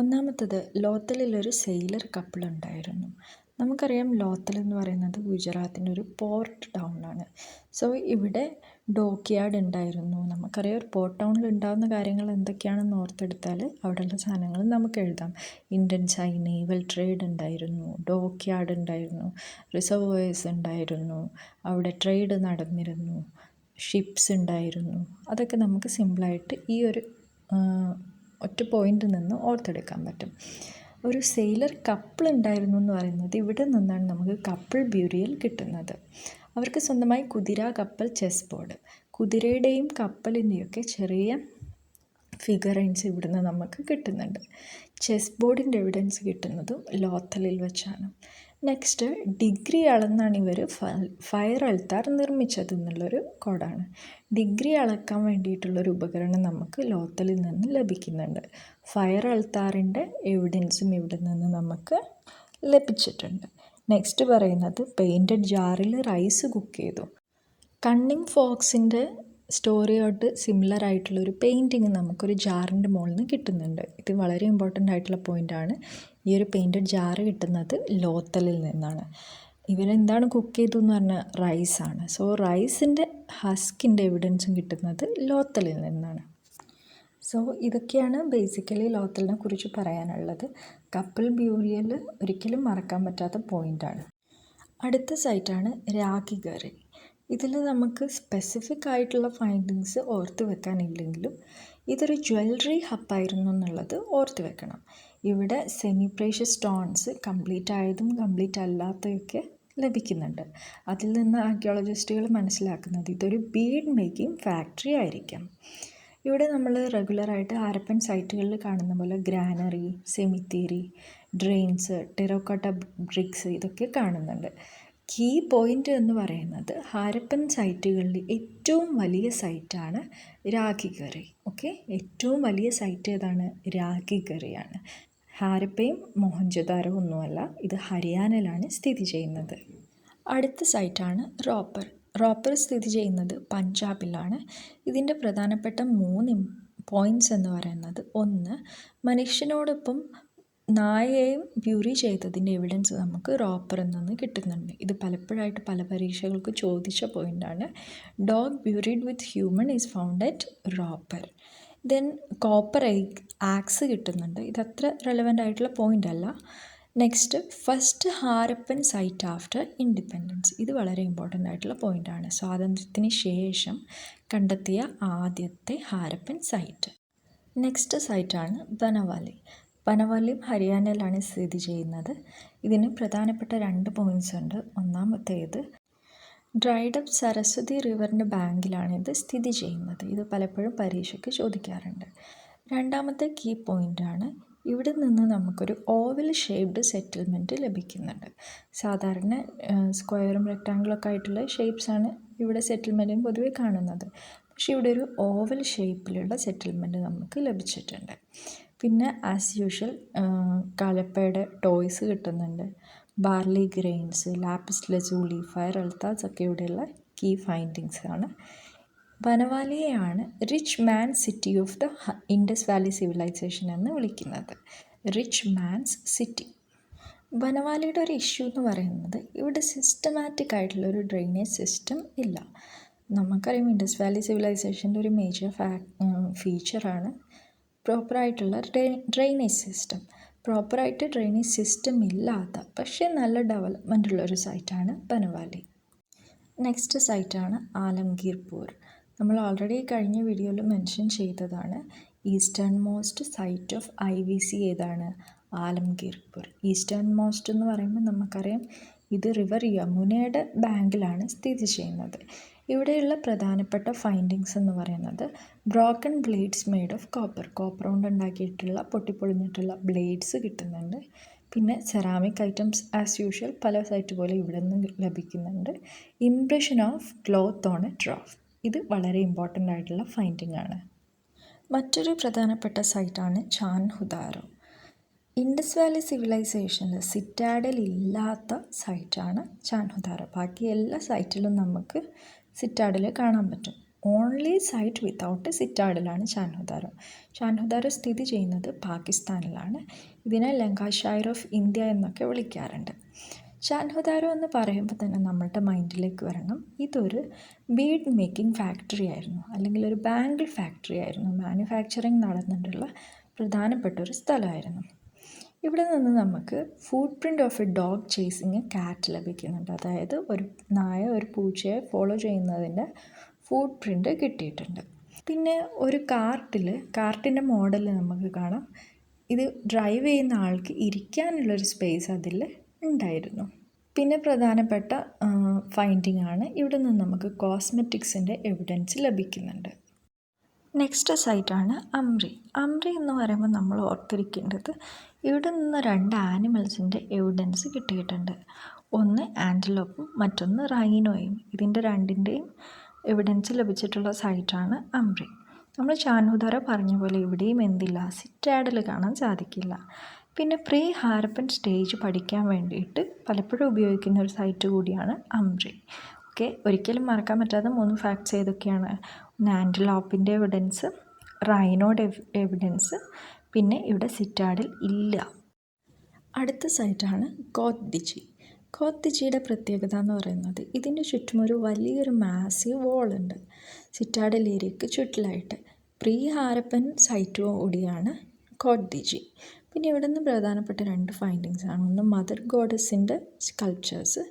ഒന്നാമത്തത്, ലോത്തളിലൊരു സെയിലർ കപ്പിൾ ഉണ്ടായിരുന്നു. നമുക്കറിയാം ലോത്തൽ എന്ന് പറയുന്നത് ഗുജറാത്തിൻ്റെ ഒരു പോർട്ട് ടൗണാണ്. സോ ഇവിടെ ഡോക്യാർഡ് ഉണ്ടായിരുന്നു. നമുക്കറിയാം ഒരു പോർട്ട് ടൗണിൽ ഉണ്ടാകുന്ന കാര്യങ്ങൾ എന്തൊക്കെയാണെന്ന് ഓർത്തെടുത്താൽ അവിടെയുള്ള സാധനങ്ങൾ നമുക്ക് എഴുതാം. ഇന്ത്യൻ നേവൽ ട്രേഡ് ഉണ്ടായിരുന്നു, ഡോക്യാർഡ് ഉണ്ടായിരുന്നു, റിസർവോയേഴ്സ് ഉണ്ടായിരുന്നു, അവിടെ ട്രേഡ് നടന്നിരുന്നു, ഷിപ്സ് ഉണ്ടായിരുന്നു. അതൊക്കെ നമുക്ക് സിമ്പിളായിട്ട് ഈ ഒരു ഒറ്റ പോയിൻ്റിൽ നിന്ന് ഓർത്തെടുക്കാൻ പറ്റും. ഒരു സെയിലർ കപ്പിൾ ഉണ്ടായിരുന്നു എന്ന് പറയുന്നത് ഇവിടെ നിന്നാണ് നമുക്ക് കപ്പിൾ ബ്യൂരിയൽ കിട്ടുന്നത്. അവർക്ക് സ്വന്തമായി കുതിര, കപ്പൽ, ചെസ് ബോർഡ്, കുതിരയുടെയും കപ്പലിൻ്റെയൊക്കെ ചെറിയ ഫിഗറൈൻസ് ഇവിടുന്ന് നമുക്ക് കിട്ടുന്നുണ്ട്. ചെസ് ബോർഡിൻ്റെ എവിഡൻസ് കിട്ടുന്നതും ലോത്തലിൽ വെച്ചാണ്. നെക്സ്റ്റ്, ഡിഗ്രി അളന്നാണ് ഇവർ ഫയർ അൾത്താർ നിർമ്മിച്ചത് എന്നുള്ളൊരു കോഡാണ്. ഡിഗ്രി അളക്കാൻ വേണ്ടിയിട്ടുള്ളൊരു ഉപകരണം നമുക്ക് ലോത്തലിൽ നിന്ന് ലഭിക്കുന്നുണ്ട്. ഫയർ അൾത്താറിൻ്റെ എവിഡൻസും ഇവിടെ നിന്ന് നമുക്ക് ലഭിച്ചിട്ടുണ്ട്. നെക്സ്റ്റ് പറയുന്നത് പെയിൻറ്റഡ് ജാറിൽ റൈസ് കുക്ക് ചെയ്തു. കണ്ണിങ് ഫോക്സിൻ്റെ സ്റ്റോറിയോട്ട് സിമിലർ ആയിട്ടുള്ളൊരു പെയിൻറ്റിങ് നമുക്കൊരു ജാറിൻ്റെ മുകളിൽ നിന്ന് കിട്ടുന്നുണ്ട്. ഇത് വളരെ ഇമ്പോർട്ടൻ്റ് ആയിട്ടുള്ള പോയിൻ്റാണ്. ഈ ഒരു പെയിൻറ്റഡ് ജാറ് കിട്ടുന്നത് ലോത്തലിൽ നിന്നാണ്. ഇവരെന്താണ് കുക്ക് ചെയ്തു എന്ന് പറഞ്ഞാൽ റൈസാണ്. സോ റൈസിൻ്റെ ഹസ്കിൻ്റെ എവിഡൻസും കിട്ടുന്നത് ലോത്തലിൽ നിന്നാണ്. സോ ഇതൊക്കെയാണ് ബേസിക്കലി ലോത്തലിനെ കുറിച്ച് പറയാനുള്ളത്. കപ്പിൾ ബ്യൂറിയൽ ഒരിക്കലും മറക്കാൻ പറ്റാത്ത പോയിൻ്റാണ്. അടുത്ത സൈറ്റാണ് രാഖിഗറി. ഇതിൽ നമുക്ക് സ്പെസിഫിക് ആയിട്ടുള്ള ഫൈൻഡിങ്സ് ഓർത്ത് വെക്കാനില്ലെങ്കിലും ഇതൊരു ജ്വല്ലറി ഹബ്ബായിരുന്നു എന്നുള്ളത് ഓർത്ത് വെക്കണം. ഇവിടെ സെമി പ്രഷ്യസ് സ്റ്റോൺസ് കംപ്ലീറ്റ് ആയതും കംപ്ലീറ്റ് അല്ലാത്തതൊക്കെ ലഭിക്കുന്നുണ്ട്. അതിൽ നിന്ന് ആർക്കിയോളജിസ്റ്റുകൾ മനസ്സിലാക്കുന്നത് ഇതൊരു ബീഡ് മേക്കിംഗ് ഫാക്ടറി ആയിരിക്കാം. ഇവിടെ നമ്മൾ റെഗുലറായിട്ട് ഹാരപ്പൻ സൈറ്റുകളിൽ കാണുന്ന പോലെ ഗ്രാനറി, സെമിത്തേരി, ഡ്രെയിൻസ്, ടെറോക്കോട്ട ബ്രിക്സ് ഇതൊക്കെ കാണുന്നുണ്ട്. കീ പോയിൻ്റ് എന്ന് പറയുന്നത് ഹാരപ്പൻ സൈറ്റുകളിൽ ഏറ്റവും വലിയ സൈറ്റാണ് രാഖിഗറി. ഓക്കെ, ഏറ്റവും വലിയ സൈറ്റ് ഏതാണ്? രാഖിഗറിയാണ്. ഹാരപ്പയും മോഹൻജൊദാരോ ഒന്നുമല്ല, ഇത് ഹരിയാനയിലാണ് സ്ഥിതി ചെയ്യുന്നത്. അടുത്ത സൈറ്റാണ് റോപ്പർ. റോപ്പർ സ്ഥിതി ചെയ്യുന്നത് പഞ്ചാബിലാണ്. ഇതിൻ്റെ പ്രധാനപ്പെട്ട 3 പോയിൻറ്റ്സ് എന്ന് പറയുന്നത്, ഒന്ന്, മനുഷ്യനോടൊപ്പം നായയെയും ബ്യൂറി ചെയ്തതിൻ്റെ എവിഡൻസ് നമുക്ക് റോപ്പറിൽ നിന്ന് കിട്ടുന്നുണ്ട്. ഇത് പലപ്പോഴായിട്ട് പല പരീക്ഷകൾക്ക് ചോദിച്ച പോയിൻ്റാണ്. Dog buried with human is found at Ropar. Then copper axe കിട്ടുന്നുണ്ട്. ഇതത്ര റെലവൻ്റ് ആയിട്ടുള്ള പോയിൻ്റ് അല്ല. Next, first Harappan site after independence. ഇത് വളരെ ഇമ്പോർട്ടൻ്റ് ആയിട്ടുള്ള പോയിൻ്റാണ്. സ്വാതന്ത്ര്യത്തിന് ശേഷം കണ്ടെത്തിയ ആദ്യത്തെ ഹാരപ്പൻ സൈറ്റ്. നെക്സ്റ്റ് സൈറ്റാണ് ബനവാലി. ബനവാലിയും ഹരിയാനയിലാണ് സ്ഥിതി ചെയ്യുന്നത്. ഇതിന് പ്രധാനപ്പെട്ട 2 പോയിൻറ്റ്സ് ഉണ്ട്. ഒന്നാമത്തേത്, ഡ്രൈഡപ്പ് സരസ്വതി റിവറിൻ്റെ ബാങ്കിലാണ് ഇത് സ്ഥിതി ചെയ്യുന്നത്. ഇത് പലപ്പോഴും പരീക്ഷയ്ക്ക് ചോദിക്കാറുണ്ട്. രണ്ടാമത്തെ കീ പോയിൻ്റാണ്, ഇവിടെ നിന്ന് നമുക്കൊരു ഓവൽ ഷേപ്ഡ് സെറ്റിൽമെൻറ്റ് ലഭിക്കുന്നുണ്ട്. സാധാരണ സ്ക്വയറും റെക്റ്റാങ്കിളൊക്കെ ആയിട്ടുള്ള ഷേപ്സാണ് ഇവിടെ സെറ്റിൽമെൻറ്റിന് പൊതുവെ കാണുന്നത്. പക്ഷേ ഇവിടെ ഒരു ഓവൽ ഷേപ്പിലുള്ള സെറ്റിൽമെൻറ്റ് നമുക്ക് ലഭിച്ചിട്ടുണ്ട്. പിന്നെ ആസ് യൂഷ്വൽ കലപ്പയുടെ ടോയ്സ് കിട്ടുന്നുണ്ട്. Barley grains, lapis lazuli, fire altars ഒക്കെ ഇവിടെയുള്ള കീ ഫൈൻഡിങ്സ് ആണ്. ബനവാലിയെയാണ് rich man city of the Indus valley civilization എന്ന് വിളിക്കുന്നത്. Rich man's city. ബനവാലിയുടെ ഒരു ഇഷ്യൂ എന്ന് പറയുന്നത് ഇവിടെ സിസ്റ്റമാറ്റിക് ആയിട്ടുള്ളൊരു ഡ്രെയിനേജ് സിസ്റ്റം ഇല്ല. നമുക്കറിയാം ഇൻഡസ് വാലി സിവിലൈസേഷൻ്റെ ഒരു മേജർ ഫീച്ചറാണ് പ്രോപ്പറായിട്ടുള്ള ഡ്രെയിനേജ് സിസ്റ്റം. പ്രോപ്പറായിട്ട് ഡ്രെയിനേജ് സിസ്റ്റം ഇല്ലാത്ത പക്ഷേ നല്ല ഡെവലപ്മെൻ്റ് ഉള്ളൊരു സൈറ്റാണ് ബനവാലി. നെക്സ്റ്റ് സൈറ്റാണ് ആലംഗീർപൂർ. നമ്മൾ ഓൾറെഡി കഴിഞ്ഞ വീഡിയോയിൽ മെൻഷൻ ചെയ്തതാണ്. Eastern most site of IVC ഏതാണ്? ആലംഗീർപൂർ. ഈസ്റ്റേൺ മോസ്റ്റ് എന്ന് പറയുമ്പോൾ നമുക്കറിയാം ഇത് റിവർ യമുനയുടെ ബാങ്കിലാണ് സ്ഥിതി ചെയ്യുന്നത്. ഇവിടെയുള്ള പ്രധാനപ്പെട്ട ഫൈൻഡിങ്സ് എന്ന് പറയുന്നത് broken blades made of copper. Copper കൊണ്ട് ഉണ്ടാക്കിയിട്ടുള്ള പൊട്ടിപ്പൊളിഞ്ഞിട്ടുള്ള ബ്ലേഡ്സ് കിട്ടുന്നുണ്ട്. പിന്നെ സെറാമിക് ഐറ്റംസ് ആസ് യൂഷ്വൽ പല സൈറ്റ് പോലെ ഇവിടെ നിന്ന് ലഭിക്കുന്നുണ്ട്. Impression of cloth on a trough. ഇത് വളരെ ഇമ്പോർട്ടൻ്റ് ആയിട്ടുള്ള ഫൈൻഡിങ് ആണ്. മറ്റൊരു പ്രധാനപ്പെട്ട സൈറ്റാണ് ചാൻഹുദാരോ. ഇൻഡസ് വാലി സിവിലൈസേഷനിൽ സിറ്റാഡൽ ഇല്ലാത്ത സൈറ്റാണ് ചാൻഹുദാരോ. ബാക്കി എല്ലാ സൈറ്റിലും നമുക്ക് സിറ്റാഡൽ കാണാൻ പറ്റും. ഓൺലി സൈറ്റ് വിത്തൗട്ട് സിറ്റാഡലാണ് ചാൻഹുദാരോ. ചാൻഹുദാരോ സ്ഥിതി ചെയ്യുന്നത് പാകിസ്ഥാനിലാണ്. ഇതിനെ ലങ്കാഷയർ ഓഫ് ഇന്ത്യ എന്നൊക്കെ വിളിക്കാറുണ്ട്. ചാൻഹുദാരോ എന്ന് പറയുമ്പോൾ തന്നെ നമ്മളുടെ മൈൻഡിലേക്ക് വരണം, ഇതൊരു ബീഡ് മേക്കിംഗ് ഫാക്ടറി ആയിരുന്നു, അല്ലെങ്കിൽ ഒരു ബാങ്കിൾ ഫാക്ടറി ആയിരുന്നു. മാനുഫാക്ചറിങ് നടന്നിട്ടുള്ള പ്രധാനപ്പെട്ട ഒരു സ്ഥലമായിരുന്നു. ഇവിടെ നിന്ന് നമുക്ക് foot print of a dog chasing cat ലഭിക്കുന്നുണ്ട്. അതായത് ഒരു നായ ഒരു പൂച്ചയെ ഫോളോ ചെയ്യുന്നതിൻ്റെ ഫുട് പ്രിൻ്റ് കിട്ടിയിട്ടുണ്ട്. പിന്നെ ഒരു കാർട്ടിൻ്റെ മോഡൽ നമുക്ക് കാണാം. ഇത് ഡ്രൈവ് ചെയ്യുന്ന ആൾക്ക് ഇരിക്കാനുള്ളൊരു സ്പേസ് അതിൽ ഉണ്ടായിരുന്നു. പിന്നെ പ്രധാനപ്പെട്ട ഫൈൻഡിങ് ആണ്, ഇവിടെ നിന്ന് നമുക്ക് കോസ്മെറ്റിക്സിൻ്റെ എവിഡൻസ് ലഭിക്കുന്നുണ്ട്. നെക്സ്റ്റ് സൈറ്റാണ് അംറി. അംറി എന്ന് പറയുമ്പോൾ നമ്മൾ ഓർത്തിരിക്കേണ്ടത് ഇവിടെ നിന്ന് 2 ആനിമൽസിൻ്റെ എവിഡൻസ് കിട്ടിയിട്ടുണ്ട്. ഒന്ന് ആൻറ്റിലോപ്പും മറ്റൊന്ന് റൈനോയും. ഇതിൻ്റെ 2ൻ്റെയും എവിഡൻസ് ലഭിച്ചിട്ടുള്ള സൈറ്റാണ് അംറി. നമ്മൾ ചാൻഹുദാരോ പറഞ്ഞ പോലെ ഇവിടെയും എന്തില്ല, സിറ്റാഡൽ കാണാൻ സാധിക്കില്ല. പിന്നെ പ്രീ ഹാരപ്പൻ സ്റ്റേജ് പഠിക്കാൻ വേണ്ടിയിട്ട് പലപ്പോഴും ഉപയോഗിക്കുന്ന ഒരു സൈറ്റ് കൂടിയാണ് അംറി. ഓക്കെ, ഒരിക്കലും മറക്കാൻ പറ്റാത്ത 3 ഫാക്ട്സ് ഏതൊക്കെയാണ്? ഒന്ന് ആൻറ്റിലോപ്പിൻ്റെ എവിഡൻസ്, റൈനോയുടെ എവിഡൻസ്, പിന്നെ ഇവിടെ സിറ്റാഡൽ ഇല്ല. അടുത്ത സൈറ്റാണ് കോത്ത് ദിജി. കോത്തിജിയുടെ പ്രത്യേകത എന്ന് പറയുന്നത് ഇതിൻ്റെ ചുറ്റും ഒരു വലിയൊരു മാസീവ് വാളുണ്ട് സിറ്റാഡൽ ഏരിയയ്ക്ക് ചുറ്റിലായിട്ട്. പ്രീ ഹാരപ്പൻ സൈറ്റ് കൂടിയാണ് കോത്തിജി. പിന്നെ ഇവിടെ നിന്ന് പ്രധാനപ്പെട്ട 2 ഫൈൻഡിങ്സ് ആണ്. ഒന്ന് മദർ ഗോഡസിൻ്റെ സ്കൾപ്ചേഴ്സ്,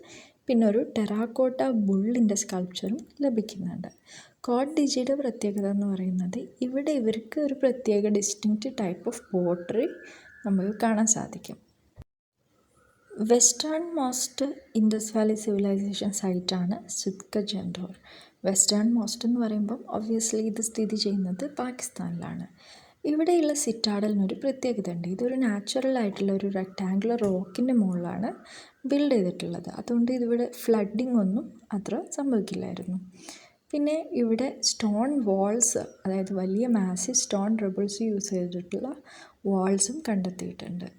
പിന്നെ ഒരു ടെറാക്കോട്ട ബുള്ളിൻ്റെ സ്കൾപ്ചറും ലഭിക്കുന്നുണ്ട്. കോത്തിജിയുടെ പ്രത്യേകത എന്ന് പറയുന്നത് ഇവിടെ ഇവർക്ക് ഒരു പ്രത്യേക ഡിസ്റ്റിങ്ക്റ്റ് ടൈപ്പ് ഓഫ് പോട്ടറി നമുക്ക് കാണാൻ സാധിക്കും. Western most Indus valley civilization സൈറ്റാണ് സുത്ക ജൻഡോർ. വെസ്റ്റേൺ മോസ്റ്റ് എന്ന് പറയുമ്പം ഒബ്വിയസ്ലി ഇത് സ്ഥിതി ചെയ്യുന്നത് പാകിസ്ഥാനിലാണ്. ഇവിടെയുള്ള സിറ്റാഡലിനൊരു പ്രത്യേകത ഉണ്ട്. ഇതൊരു നാച്ചുറൽ ആയിട്ടുള്ള ഒരു റെക്ടാങ്കുലർ റോക്കിൻ്റെ മുകളിലാണ് ബിൽഡ് ചെയ്തിട്ടുള്ളത്. അതുകൊണ്ട് ഇതിവിടെ ഫ്ലഡിങ് ഒന്നും അത്ര സംഭവിക്കില്ലായിരുന്നു. പിന്നെ ഇവിടെ സ്റ്റോൺ വാൾസ്, അതായത് വലിയ മാസീവ് സ്റ്റോൺ റബിൾസ് യൂസ് ചെയ്തിട്ടുള്ള വാൾസും കണ്ടെത്തിയിട്ടുണ്ട്.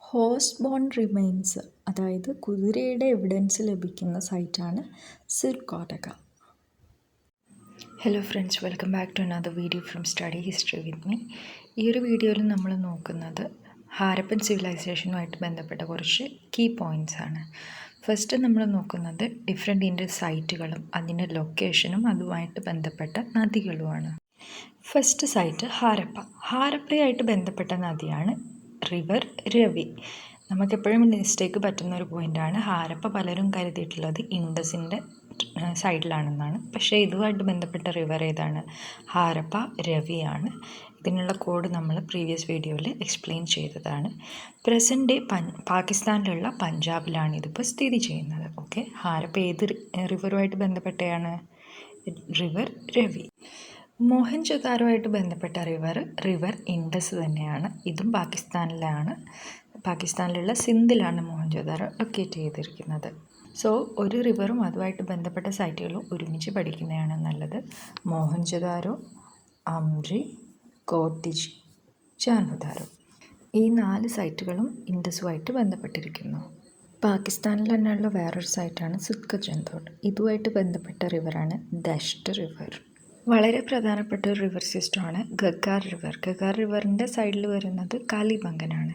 ഹോഴ്സ് ബോൺ റിമെയിൻസ്, അതായത് കുതിരയുടെ എവിഡൻസ് ലഭിക്കുന്ന സൈറ്റാണ് Surkotada. Hello friends, welcome back to another video from study history with me. ഈ ഒരു വീഡിയോയിൽ നമ്മൾ നോക്കുന്നത് ഹാരപ്പൻ സിവിലൈസേഷനുമായിട്ട് ബന്ധപ്പെട്ട കുറച്ച് കീ പോയിൻറ്റ്സ് ആണ്. ഫസ്റ്റ് നമ്മൾ നോക്കുന്നത് ഡിഫറെൻറ്റ് ഇൻഡസ് സൈറ്റുകളും അതിൻ്റെ ലൊക്കേഷനും അതുമായിട്ട് ബന്ധപ്പെട്ട നദികളുമാണ്. First site Harappa. ഹാരപ്പയായിട്ട് ബന്ധപ്പെട്ട നദിയാണ് റിവർ രവി. നമുക്കെപ്പോഴും മിസ്റ്റേക്ക് പറ്റുന്ന ഒരു പോയിൻ്റാണ്. ഹാരപ്പ പലരും കരുതിയിട്ടുള്ളത് ഇൻഡസിൻ്റെ സൈഡിലാണെന്നാണ്. പക്ഷേ ഇതുമായിട്ട് ബന്ധപ്പെട്ട റിവർ ഏതാണ്? ഹാരപ്പ രവിയാണ്. ഇതിനുള്ള കോഡ് നമ്മൾ പ്രീവിയസ് വീഡിയോയിൽ എക്സ്പ്ലെയിൻ ചെയ്തതാണ്. പ്രസൻറ്റ് ഡേ പാകിസ്ഥാനിലുള്ള പഞ്ചാബിലാണ് ഇതിപ്പോൾ സ്ഥിതി ചെയ്യുന്നത്. ഓക്കെ, ഹാരപ്പ ഏത് റിവറുമായിട്ട് ബന്ധപ്പെട്ടതാണ്? റിവർ രവി. മോഹൻജൊദാരോയായിട്ട് ബന്ധപ്പെട്ട റിവർ ഇൻഡസ് തന്നെയാണ്. ഇതും പാകിസ്ഥാനിലുള്ള സിന്ധിലാണ് മോഹൻജൊദാരോ ലൊക്കേറ്റ് ചെയ്തിരിക്കുന്നത്. സോ ഒരു റിവറും അതുമായിട്ട് ബന്ധപ്പെട്ട സൈറ്റുകളും ഒരുമിച്ച് പഠിക്കുന്നതാണ് നല്ലത്. മോഹൻജൊദാരോ, അംറി, കോത്തിജി, ചാൻഹുദാരോ, ഈ 4 സൈറ്റുകളും ഇൻഡസുമായിട്ട് ബന്ധപ്പെട്ടിരിക്കുന്നു. പാകിസ്ഥാനിൽ തന്നെയുള്ള വേറൊരു സൈറ്റാണ് സുത്ക ജൻഡോർ. ഇതുമായിട്ട് ബന്ധപ്പെട്ട റിവറാണ് ദഷ്ട് റിവർ. വളരെ പ്രധാനപ്പെട്ട ഒരു റിവർ സിസ്റ്റമാണ് ഗഗ്ഗാർ റിവർ. ഗഗ്ഗാർ റിവറിൻ്റെ സൈഡിൽ വരുന്നത് കാലിബംഗനാണ്.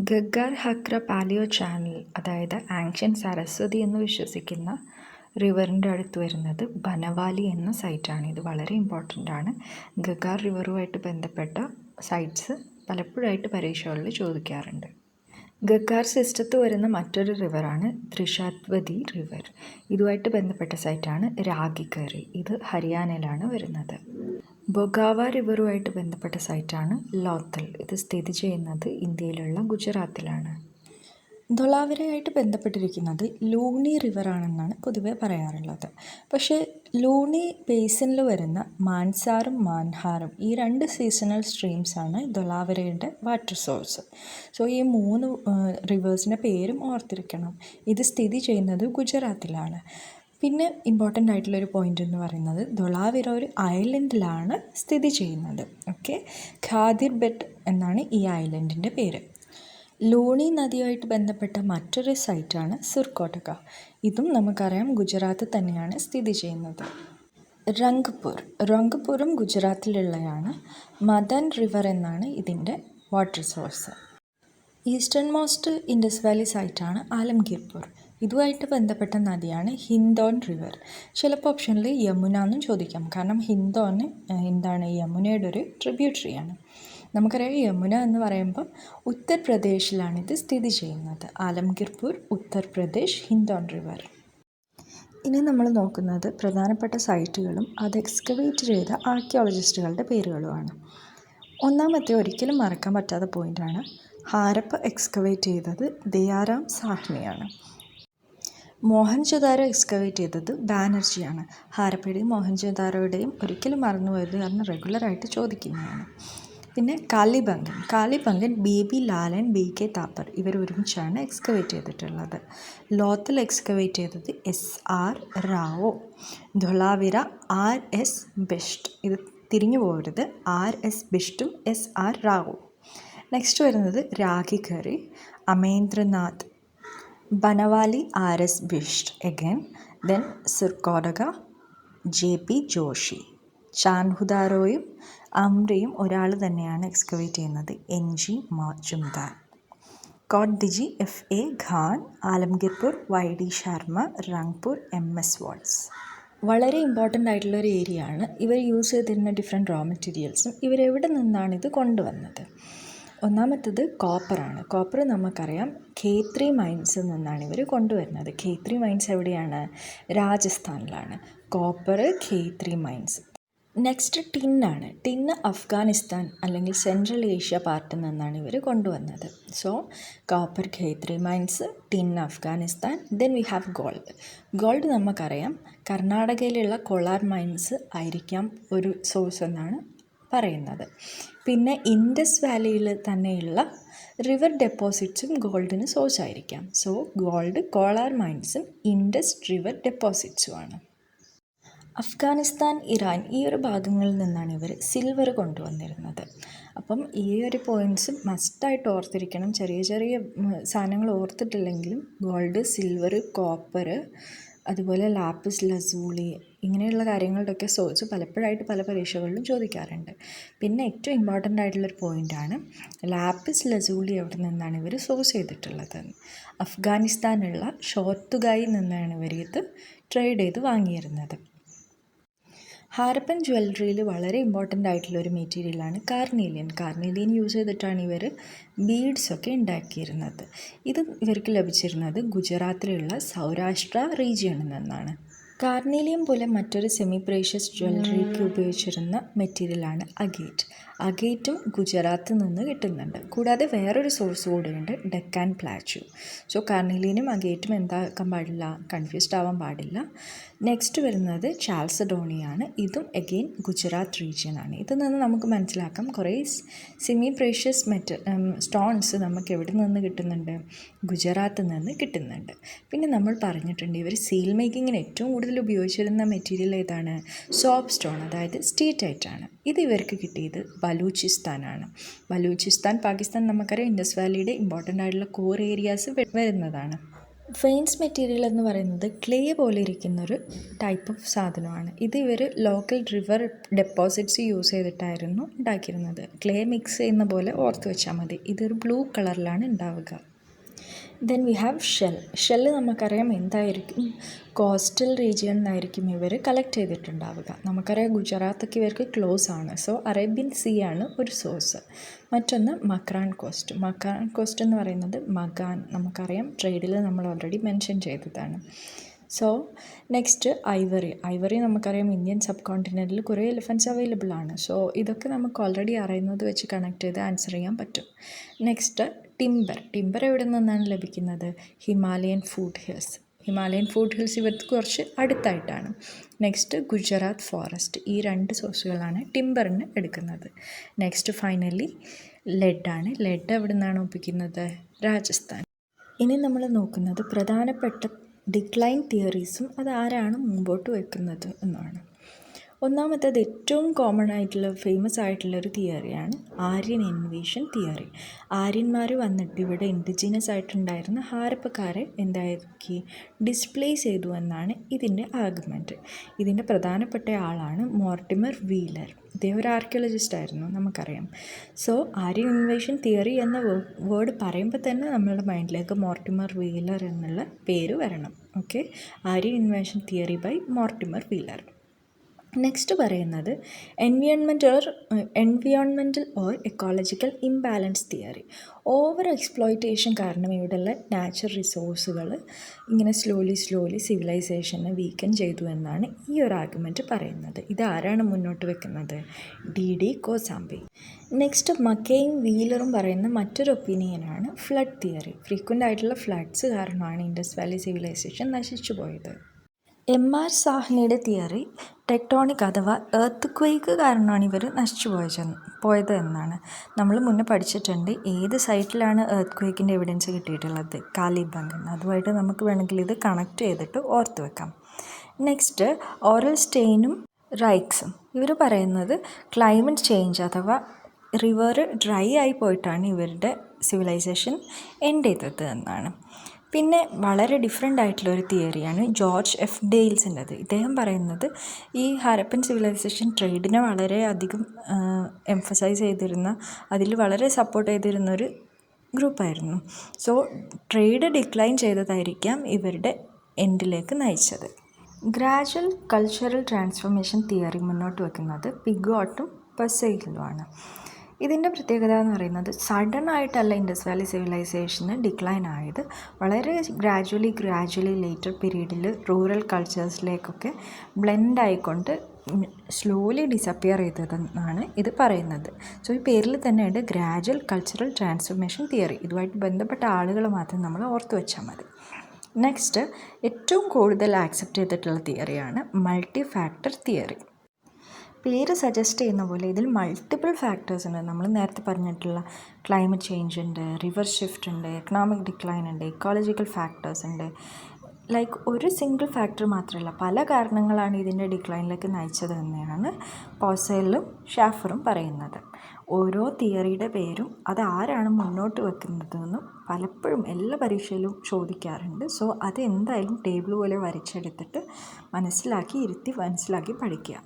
ഗഗ്ഗാർ ഹക്ര പാലിയോ ചാനൽ, അതായത് ആൻഷ്യൻ സരസ്വതി എന്ന് വിശ്വസിക്കുന്ന റിവറിൻ്റെ അടുത്ത് വരുന്നത് ബനവാലി എന്ന സൈറ്റാണ്. ഇത് വളരെ ഇമ്പോർട്ടൻ്റ് ആണ്. ഗഗ്ഗാർ റിവറുമായിട്ട് ബന്ധപ്പെട്ട സൈറ്റ്സ് പലപ്പോഴായിട്ട് പരീക്ഷകളിൽ ചോദിക്കാറുണ്ട്. ഗഗ്ഗാർ സിസ്റ്റത്ത് വരുന്ന മറ്റൊരു റിവറാണ് ത്രിഷാദ്വതി റിവർ. ഇതുമായിട്ട് ബന്ധപ്പെട്ട സൈറ്റാണ് രാഗിക്കറി. ഇത് ഹരിയാനയിലാണ് വരുന്നത്. ബൊഗാവ റിവറുമായിട്ട് ബന്ധപ്പെട്ട സൈറ്റാണ് ലോത്തൽ. ഇത് സ്ഥിതി ചെയ്യുന്നത് ഇന്ത്യയിലുള്ള ഗുജറാത്തിലാണ്. ധൊളാവിരയായിട്ട് ബന്ധപ്പെട്ടിരിക്കുന്നത് ലൂണി റിവറാണെന്നാണ് പൊതുവെ പറയാറുള്ളത്. പക്ഷേ ലൂണി ബേസിനിൽ വരുന്ന മാൻസാറും മാൻഹാറും, ഈ 2 സീസണൽ സ്ട്രീംസാണ് ധൊളാവിരയുടെ വാട്ടർ സോഴ്സ്. സോ ഈ 3 റിവേഴ്സിൻ്റെ പേരും ഓർത്തിരിക്കണം. ഇത് സ്ഥിതി ചെയ്യുന്നത് ഗുജറാത്തിലാണ്. പിന്നെ ഇമ്പോർട്ടൻ്റ് ആയിട്ടുള്ളൊരു പോയിൻ്റ് എന്ന് പറയുന്നത് ധൊളാവിര ഒരു ഐലൻഡിലാണ് സ്ഥിതി ചെയ്യുന്നത്. ഓക്കെ, ഖാദിർ ബെട്ട് എന്നാണ് ഈ ഐലൻഡിൻ്റെ പേര്. ലൂണി നദിയുമായിട്ട് ബന്ധപ്പെട്ട മറ്റൊരു സൈറ്റാണ് സിർക്കോട്ടക. ഇതും നമുക്കറിയാം ഗുജറാത്ത് തന്നെയാണ് സ്ഥിതി ചെയ്യുന്നത്. റംഗ്പൂറും ഗുജറാത്തിലുള്ളതാണ്. മദൻ റിവർ എന്നാണ് ഇതിൻ്റെ water source. Eastern most Indus valley സൈറ്റാണ് ആലംഗീർപൂർ. ഇതുമായിട്ട് ബന്ധപ്പെട്ട നദിയാണ് ഹിന്ദോൺ റിവർ. ചിലപ്പോൾ ഓപ്ഷനിൽ യമുന എന്നും ചോദിക്കാം. കാരണം ഹിന്ദോൺ എന്താണ്? യമുനയുടെ ഒരു ട്രിബ്യൂട്ടറിയാണ്. നമുക്കറിയാം യമുന എന്ന് പറയുമ്പോൾ ഉത്തർപ്രദേശിലാണിത് സ്ഥിതി ചെയ്യുന്നത്. ആലംഗീർപൂർ, ഉത്തർപ്രദേശ്, ഹിന്ദോൺ റിവർ. ഇനി നമ്മൾ നോക്കുന്നത് പ്രധാനപ്പെട്ട സൈറ്റുകളും അത് എക്സ്കവേറ്റ് ചെയ്ത ആർക്കിയോളജിസ്റ്റുകളുടെ പേരുകളുമാണ്. ഒന്നാമത്തെ ഒരിക്കലും മറക്കാൻ പറ്റാത്ത പോയിൻ്റാണ് ഹാരപ്പ എക്സ്കവേറ്റ് ചെയ്തത് ദയാറാം സാഹ്നിയാണ്. മോഹൻജൊദാരോ എക്സ്കവേറ്റ് ചെയ്തത് ബാനർജിയാണ്. ഹാരപ്പയുടെയും മോഹൻജൊദാരോയുടെയും ഒരിക്കലും മറന്നു പോയത് കാരണം റെഗുലറായിട്ട് ചോദിക്കുന്നതാണ്. പിന്നെ കാലിബംഗൻ ബേബി ലാലൻ BK താപ്പർ ഇവർ ഒരുമിച്ചാണ് എക്സ്കവേറ്റ് ചെയ്തിട്ടുള്ളത്. ലോത്തൽ എക്സ്കവേറ്റ് ചെയ്തത് SR റാവോ. ധൊളാവിര RS ബിഷ്ട്. ഇത് തിരിഞ്ഞു പോകരുത്, RS ബിഷ്ടും SR റാവോ. നെക്സ്റ്റ് വരുന്നത് Rakhigarhi, Amarendranath. Banawali RS Bisht again. Then Surkotada JP Joshi. ചാൻഹുദാരോയും അംറിയും ഒരാൾ തന്നെയാണ് എക്സ്കവേറ്റ് ചെയ്യുന്നത്, NG Majumdar. കോട്ട്ദിജി FA Khan, ആലംഗീർപൂർ YD Sharma, Rangpur MS വാട്സ്. വളരെ ഇമ്പോർട്ടൻ്റ് ആയിട്ടുള്ള ഒരു ഏരിയ ആണ്. ഇവർ യൂസ് ചെയ്തിരുന്ന ഡിഫറെൻറ്റ് റോ മെറ്റീരിയൽസും ഇവരെവിടെ നിന്നാണ് ഇത് കൊണ്ടുവന്നത്. ഒന്നാമത്തത് കോപ്പറാണ്. കോപ്പർ നമുക്കറിയാം K3 മൈൻസിൽ നിന്നാണ് ഇവർ കൊണ്ടുവരുന്നത്. K3 മൈൻസ് എവിടെയാണ്? രാജസ്ഥാനിലാണ് കോപ്പർ K3 മൈൻസ്. നെക്സ്റ്റ് ടിന്നാണ്. ടിന്ന് അഫ്ഗാനിസ്ഥാൻ അല്ലെങ്കിൽ സെൻട്രൽ ഏഷ്യ പാർട്ടിൽ നിന്നാണ് ഇവർ കൊണ്ടുവന്നത്. So copper K3 mines, tin Afghanistan. Then we have gold. Gold നമുക്കറിയാം കർണാടകയിലുള്ള കൊളാർ മൈൻസ് ആയിരിക്കാം ഒരു സോഴ്സ് എന്നാണ് പറയുന്നത്. പിന്നെ ഇൻഡസ് വാലിയിൽ തന്നെയുള്ള റിവർ ഡെപ്പോസിറ്റ്സും ഗോൾഡിന് സോഴ്സ് ആയിരിക്കാം. സോ ഗോൾഡ് കോളാർ മൈൻസും ഇൻഡസ് റിവർ ഡെപ്പോസിറ്റ്സുമാണ്. അഫ്ഗാനിസ്ഥാൻ, ഇറാൻ ഈ ഒരു ഭാഗങ്ങളിൽ നിന്നാണ് ഇവർ സിൽവർ കൊണ്ടുവന്നിരുന്നത്. അപ്പം ഈ ഒരു പോയിൻറ്റ്സും മസ്റ്റായിട്ട് ഓർത്തിരിക്കണം. ചെറിയ ചെറിയ സാധനങ്ങൾ ഓർത്തിട്ടില്ലെങ്കിലും ഗോൾഡ്, സിൽവർ, കോപ്പർ, അതുപോലെ ലാപ്പിസ് ലസൂളി ഇങ്ങനെയുള്ള കാര്യങ്ങളുടെയൊക്കെ സോഴ്സ് പലപ്പോഴായിട്ട് പല പരീക്ഷകളിലും ചോദിക്കാറുണ്ട്. പിന്നെ ഏറ്റവും ഇമ്പോർട്ടൻ്റ് ആയിട്ടുള്ളൊരു പോയിൻ്റാണ് ലാപ്പിസ് ലസൂളി എവിടെ നിന്നാണ് ഇവർ സോഴ്സ് ചെയ്തിട്ടുള്ളത്. അഫ്ഗാനിസ്ഥാനുള്ള ഷോർത്തുഗായിൽ നിന്നാണ് ഇവർ ഇത് ട്രേഡ് ചെയ്ത് വാങ്ങിയിരുന്നത്. ഹാരപ്പൻ ജ്വല്ലറിയിൽ വളരെ ഇമ്പോർട്ടൻ്റ് ആയിട്ടുള്ളൊരു മെറ്റീരിയലാണ് കാർണീലിയൻ. കാർണീലിയൻ യൂസ് ചെയ്തിട്ടാണ് ഇവർ ബീഡ്സൊക്കെ ഉണ്ടാക്കിയിരുന്നത്. ഇത് ഇവർക്ക് ലഭിച്ചിരുന്നത് ഗുജറാത്തിലുള്ള സൗരാഷ്ട്ര റീജിയണിൽ നിന്നാണ്. കാർണീലിയം പോലെ മറ്റൊരു സെമി പ്രേഷ്യസ് ജ്വല്ലറിക്ക് ഉപയോഗിച്ചിരുന്ന മെറ്റീരിയലാണ് അഗേറ്റ്. അഗേറ്റും ഗുജറാത്തിൽ നിന്ന് കിട്ടുന്നുണ്ട്. കൂടാതെ വേറൊരു സോഴ്സ് കൂടെയുണ്ട്, ഡെക്കാൻ പ്ലാറ്റ്യൂ. സോ കാർണീലിയനും അഗേറ്റും എന്താക്കാൻ പാടില്ല, കൺഫ്യൂസ്ഡ് ആവാൻ പാടില്ല. നെക്സ്റ്റ് വരുന്നത് ചാൽസഡോണിയാണ്. ഇതും അഗെയിൻ ഗുജറാത്ത് റീജിയനാണ്. ഇതിൽ നിന്ന് നമുക്ക് മനസ്സിലാക്കാം കുറേ സെമി പ്രേഷ്യസ് സ്റ്റോൺസ് നമുക്ക് എവിടെ നിന്ന് കിട്ടുന്നുണ്ട്, ഗുജറാത്തിൽ നിന്ന് കിട്ടുന്നുണ്ട്. പിന്നെ നമ്മൾ പറഞ്ഞിട്ടുണ്ട് ഇവർ സീൽ മേക്കിങ്ങിന് ഏറ്റവും കൂടുതൽ ഉപയോഗിച്ചിരുന്ന മെറ്റീരിയൽ ഏതാണ്, സോപ്പ് സ്റ്റോൺ, അതായത് സ്റ്റീറ്റൈറ്റാണ്. ഇത് ഇവർക്ക് കിട്ടിയത് ബലൂചിസ്ഥാനാണ്. ബലൂചിസ്ഥാൻ പാകിസ്ഥാൻ നമുക്കറിയാം ഇൻഡസ് വാലിയുടെ ഇമ്പോർട്ടൻ്റ് ആയിട്ടുള്ള കോർ ഏരിയാസ് വരുന്നതാണ്. ഫെയിൻസ് മെറ്റീരിയൽ എന്ന് പറയുന്നത് ക്ലേ പോലെ ഇരിക്കുന്നൊരു ടൈപ്പ് ഓഫ് സാധനമാണ്. ഇത് ഇവർ ലോക്കൽ റിവർ ഡെപ്പോസിറ്റ്സ് യൂസ് ചെയ്തിട്ടായിരുന്നു ഉണ്ടാക്കിയിരുന്നത്. ക്ലേ മിക്സ് ചെയ്യുന്ന പോലെ ഓർത്ത് വെച്ചാൽ മതി. ഇതൊരു ബ്ലൂ കളറിലാണ് ഉണ്ടാവുക. ദെൻ വി ഹാവ് ഷെല്ല് നമുക്കറിയാം എന്തായിരിക്കും, കോസ്റ്റൽ റീജിയനിൽ നിന്നായിരിക്കും ഇവർ കളക്ട് ചെയ്തിട്ടുണ്ടാവുക. നമുക്കറിയാം ഗുജറാത്തൊക്കെ ഇവർക്ക് ക്ലോസ് ആണ്. സോ അറേബ്യൻ സീ ആണ് ഒരു സോഴ്സ്. മറ്റൊന്ന് മക്രാൻ കോസ്റ്റ്. മക്രാൻ കോസ്റ്റ് എന്ന് പറയുന്നത് മഗാൻ, നമുക്കറിയാം ട്രേഡിൽ നമ്മൾ ഓൾറെഡി മെൻഷൻ ചെയ്തതാണ്. സോ നെക്സ്റ്റ് ഐവറി നമുക്കറിയാം ഇന്ത്യൻ സബ് കോണ്ടിനെൻറ്റിൽ കുറേ എലിഫൻറ്റ്സ് അവൈലബിൾ ആണ്. സോ ഇതൊക്കെ നമുക്ക് ഓൾറെഡി അറിയുന്നത് വെച്ച് കണക്ട് ചെയ്ത് ആൻസർ ചെയ്യാൻ പറ്റും. നെക്സ്റ്റ് ടിമ്പർ എവിടെ നിന്നാണ് ലഭിക്കുന്നത്, ഹിമാലയൻ ഫുഡ് ഹിൽസ് ഇവർക്ക് കുറച്ച് അടുത്തായിട്ടാണ്. Next Gujarat forest. ഈ രണ്ട് സോഴ്സുകളാണ് ടിമ്പറിന് എടുക്കുന്നത്. Next finally ലെഡാണ്. ലെഡ് എവിടെ നിന്നാണ് ഒപ്പിക്കുന്നത്, രാജസ്ഥാൻ. ഇനി നമ്മൾ നോക്കുന്നത് പ്രധാനപ്പെട്ട ഡിക്ലൈൻ തിയറീസും അതാരാണ് മുമ്പോട്ട് വെക്കുന്നത് എന്നാണ്. ഒന്നാമത്തേത് ഏറ്റവും കോമൺ ആയിട്ടുള്ള ഫേമസ് ആയിട്ടുള്ള ഒരു തിയറിയാണ് ആര്യൻ ഇൻവേഷൻ തിയറി. ആര്യന്മാർ വന്നിട്ട് ഇവിടെ ഇൻഡിജിനസ് ആയിട്ടുണ്ടായിരുന്ന ഹാരപ്പക്കാരെ എന്താക്കി ഡിസ്പ്ലേസ് ചെയ്തു എന്നാണ് ഇതിൻ്റെ ആർഗ്യുമെൻറ്റ്. ഇതിൻ്റെ പ്രധാനപ്പെട്ട ആളാണ് മോർട്ടിമർ വീലർ. ഇദ്ദേഹം ഒരു ആർക്കിയോളജിസ്റ്റ് ആയിരുന്നു, നമുക്കറിയാം. സോ ആര്യൻ ഇൻവേഷൻ തിയറി എന്ന വേർഡ് പറയുമ്പോൾ തന്നെ നമ്മളുടെ മൈൻഡിലേക്ക് മോർട്ടിമർ വീലർ എന്നുള്ള പേര് വരണം. Okay, Aryan invasion theory by Mortimer Wheeler. Next പറയുന്നത് environmental or ecological imbalance theory. Over exploitation കാരണം ഇവിടെയുള്ള നാച്ചുറൽ റിസോഴ്സുകൾ ഇങ്ങനെ സ്ലോലി സിവിലൈസേഷനെ വീക്കൻ ചെയ്തു എന്നാണ് ഈ ഒരു ആർഗ്യുമെൻറ്റ് പറയുന്നത്. ഇതാരാണ് മുന്നോട്ട് വെക്കുന്നത്, D.D. കോസാംബി. നെക്സ്റ്റ് മക്കെയും വീലറും പറയുന്ന മറ്റൊരു ഒപ്പീനിയനാണ് ഫ്ലഡ് തിയറി. ഫ്രീക്വൻ്റ് ആയിട്ടുള്ള ഫ്ലഡ്സ് കാരണമാണ് ഇൻഡസ് വാലി സിവിലൈസേഷൻ നശിച്ചു പോയത്. M.R. സാഹ്നിയുടെ തിയറി ടെക്ടോണിക് അഥവാ എർത്ത് ക്വേക്ക് കാരണമാണ് ഇവർ നശിച്ചു പോയത് എന്നാണ്. നമ്മൾ മുന്നേ പഠിച്ചിട്ടുണ്ട് ഏത് സൈറ്റിലാണ് എർത്ത് ക്വേക്കിൻ്റെ എവിഡൻസ് കിട്ടിയിട്ടുള്ളത്, കാലിബംഗൻ. അതുമായിട്ട് നമുക്ക് വേണമെങ്കിൽ ഇത് കണക്ട് ചെയ്തിട്ട് ഓർത്ത് വെക്കാം. നെക്സ്റ്റ് ഓറൽ സ്റ്റെയിനും റൈക്സും. ഇവർ പറയുന്നത് ക്ലൈമറ്റ് ചേഞ്ച് അഥവാ റിവർ ഡ്രൈ ആയി പോയിട്ടാണ് ഇവരുടെ സിവിലൈസേഷൻ എൻഡ് ചെയ്തത് എന്നാണ്. പിന്നെ വളരെ ഡിഫറെൻ്റ് ആയിട്ടുള്ളൊരു തിയറിയാണ് ജോർജ് എഫ് ഡെയിൽസിൻ്റെത്. ഇദ്ദേഹം പറയുന്നത് ഈ ഹാരപ്പൻ സിവിലൈസേഷൻ ട്രേഡിനെ വളരെ അധികം എംഫസൈസ് ചെയ്തിരുന്ന, അതിൽ വളരെ സപ്പോർട്ട് ചെയ്തിരുന്നൊരു ഗ്രൂപ്പായിരുന്നു. സോ ട്രേഡ് ഡിക്ലൈൻ ചെയ്തതായിരിക്കാം ഇവരുടെ എൻഡിലേക്ക് നയിച്ചത്. ഗ്രാജുവൽ കൾച്ചറൽ ട്രാൻസ്ഫോർമേഷൻ തിയറി മുന്നോട്ട് വയ്ക്കുന്നത് പിഗോട്ടും പസേയിലുമാണ്. ഇതിൻ്റെ പ്രത്യേകത എന്ന് പറയുന്നത് സഡൻ ആയിട്ടല്ല ഇൻഡസ് വാലി സിവിലൈസേഷന് ഡിക്ലൈൻ ആയത്, വളരെ ഗ്രാജുവലി ലേറ്റർ പീരീഡിൽ റൂറൽ കൾച്ചേഴ്സിലേക്കൊക്കെ ബ്ലെൻഡ് ആയിക്കൊണ്ട് സ്ലോലി ഡിസപ്പിയർ ചെയ്തതെന്നാണ് ഇത് പറയുന്നത്. സോ ഈ പേരിൽ തന്നെയുണ്ട് ഗ്രാജുവൽ കൾച്ചറൽ ട്രാൻസ്ഫോർമേഷൻ തിയറി. ഇതുമായിട്ട് ബന്ധപ്പെട്ട ആളുകൾ മാത്രം നമ്മൾ ഓർത്ത് വെച്ചാൽ മതി. നെക്സ്റ്റ്, ഏറ്റവും കൂടുതൽ ആക്സെപ്റ്റ് ചെയ്തിട്ടുള്ള തിയറിയാണ് മൾട്ടി ഫാക്ടർ തിയറി. പേര് സജസ്റ്റ് ചെയ്യുന്ന പോലെ ഇതിൽ മൾട്ടിപ്പിൾ ഫാക്ടേഴ്സ് ഉണ്ട്. നമ്മൾ നേരത്തെ പറഞ്ഞിട്ടുള്ള ക്ലൈമറ്റ് ചേഞ്ച് ഉണ്ട്, റിവർ ഷിഫ്റ്റ് ഉണ്ട്, എക്കണോമിക് ഡിക്ലൈൻ ഉണ്ട്, ഇക്കോളജിക്കൽ ഫാക്ടേഴ്സ് ഉണ്ട്. ലൈക്ക് ഒരു സിംഗിൾ ഫാക്ടർ മാത്രമല്ല, പല കാരണങ്ങളാണ് ഇതിൻ്റെ ഡിക്ലൈനിലേക്ക് നയിച്ചത് തന്നെയാണ് പോസേലും ഷാഫറും പറയുന്നത്. ഓരോ തിയറിയുടെ പേരും അത് ആരാണ് മുന്നോട്ട് വെക്കുന്നതെന്നും പലപ്പോഴും എല്ലാ പരീക്ഷയിലും ചോദിക്കാറുണ്ട്. സോ അത് എന്തായാലും ടേബിൾ പോലെ വരച്ചെടുത്തിട്ട് മനസ്സിലാക്കി പഠിക്കുക.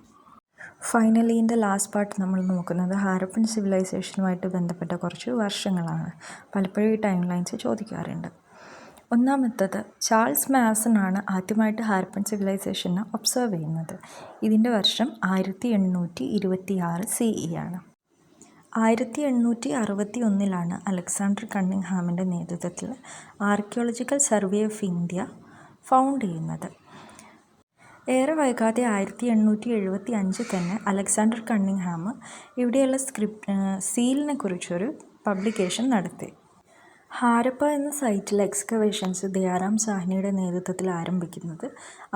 ഫൈനലി ഇതിൻ്റെ ലാസ്റ്റ് പാർട്ട് നമ്മൾ നോക്കുന്നത് ഹാരപ്പൻ സിവിലൈസേഷനുമായിട്ട് ബന്ധപ്പെട്ട കുറച്ച് വർഷങ്ങളാണ്. പലപ്പോഴും ഈ ടൈം ലൈൻസ് ചോദിക്കാറുണ്ട്. ഒന്നാമത്തത്, ചാൾസ് മാസൺ ആണ് ആദ്യമായിട്ട് ഹാരപ്പൻ സിവിലൈസേഷനെ ഒബ്സർവ് ചെയ്യുന്നത്. ഇതിൻ്റെ വർഷം 1826 CE ആണ്. 1861 അലക്സാണ്ടർ കണ്ണിങ്ഹാമിൻ്റെ നേതൃത്വത്തിൽ archaeological survey of India found ചെയ്യുന്നത്. ഏറെ വൈകാതെ 1875 തന്നെ അലക്സാണ്ടർ കണ്ണിങ്ഹാം ഇവിടെയുള്ള സീലിനെ കുറിച്ചൊരു പബ്ലിക്കേഷൻ നടത്തി. ഹാരപ്പ എന്ന സൈറ്റിൽ എക്സ്കവേഷൻസ് ദയാറാം സാഹ്നിയുടെ നേതൃത്വത്തിൽ ആരംഭിക്കുന്നത്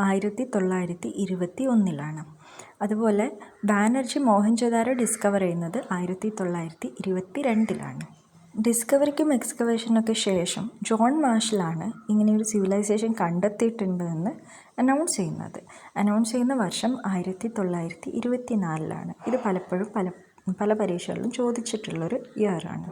1921. അതുപോലെ ബാനർജി മോഹൻജൊദാരോ ഡിസ്കവർ ചെയ്യുന്നത് 1922. ഡിസ്കവറിക്കും എക്സ്കവേഷനൊക്കെ ശേഷം ജോൺ മാർഷലാണ് ഇങ്ങനെയൊരു സിവിലൈസേഷൻ കണ്ടെത്തിയിട്ടുണ്ട് എന്ന് അനൗൺസ് ചെയ്യുന്ന വർഷം 1924. ഇത് പലപ്പോഴും പല പരീക്ഷകളിലും ചോദിച്ചിട്ടുള്ളൊരു ഇയറാണ്.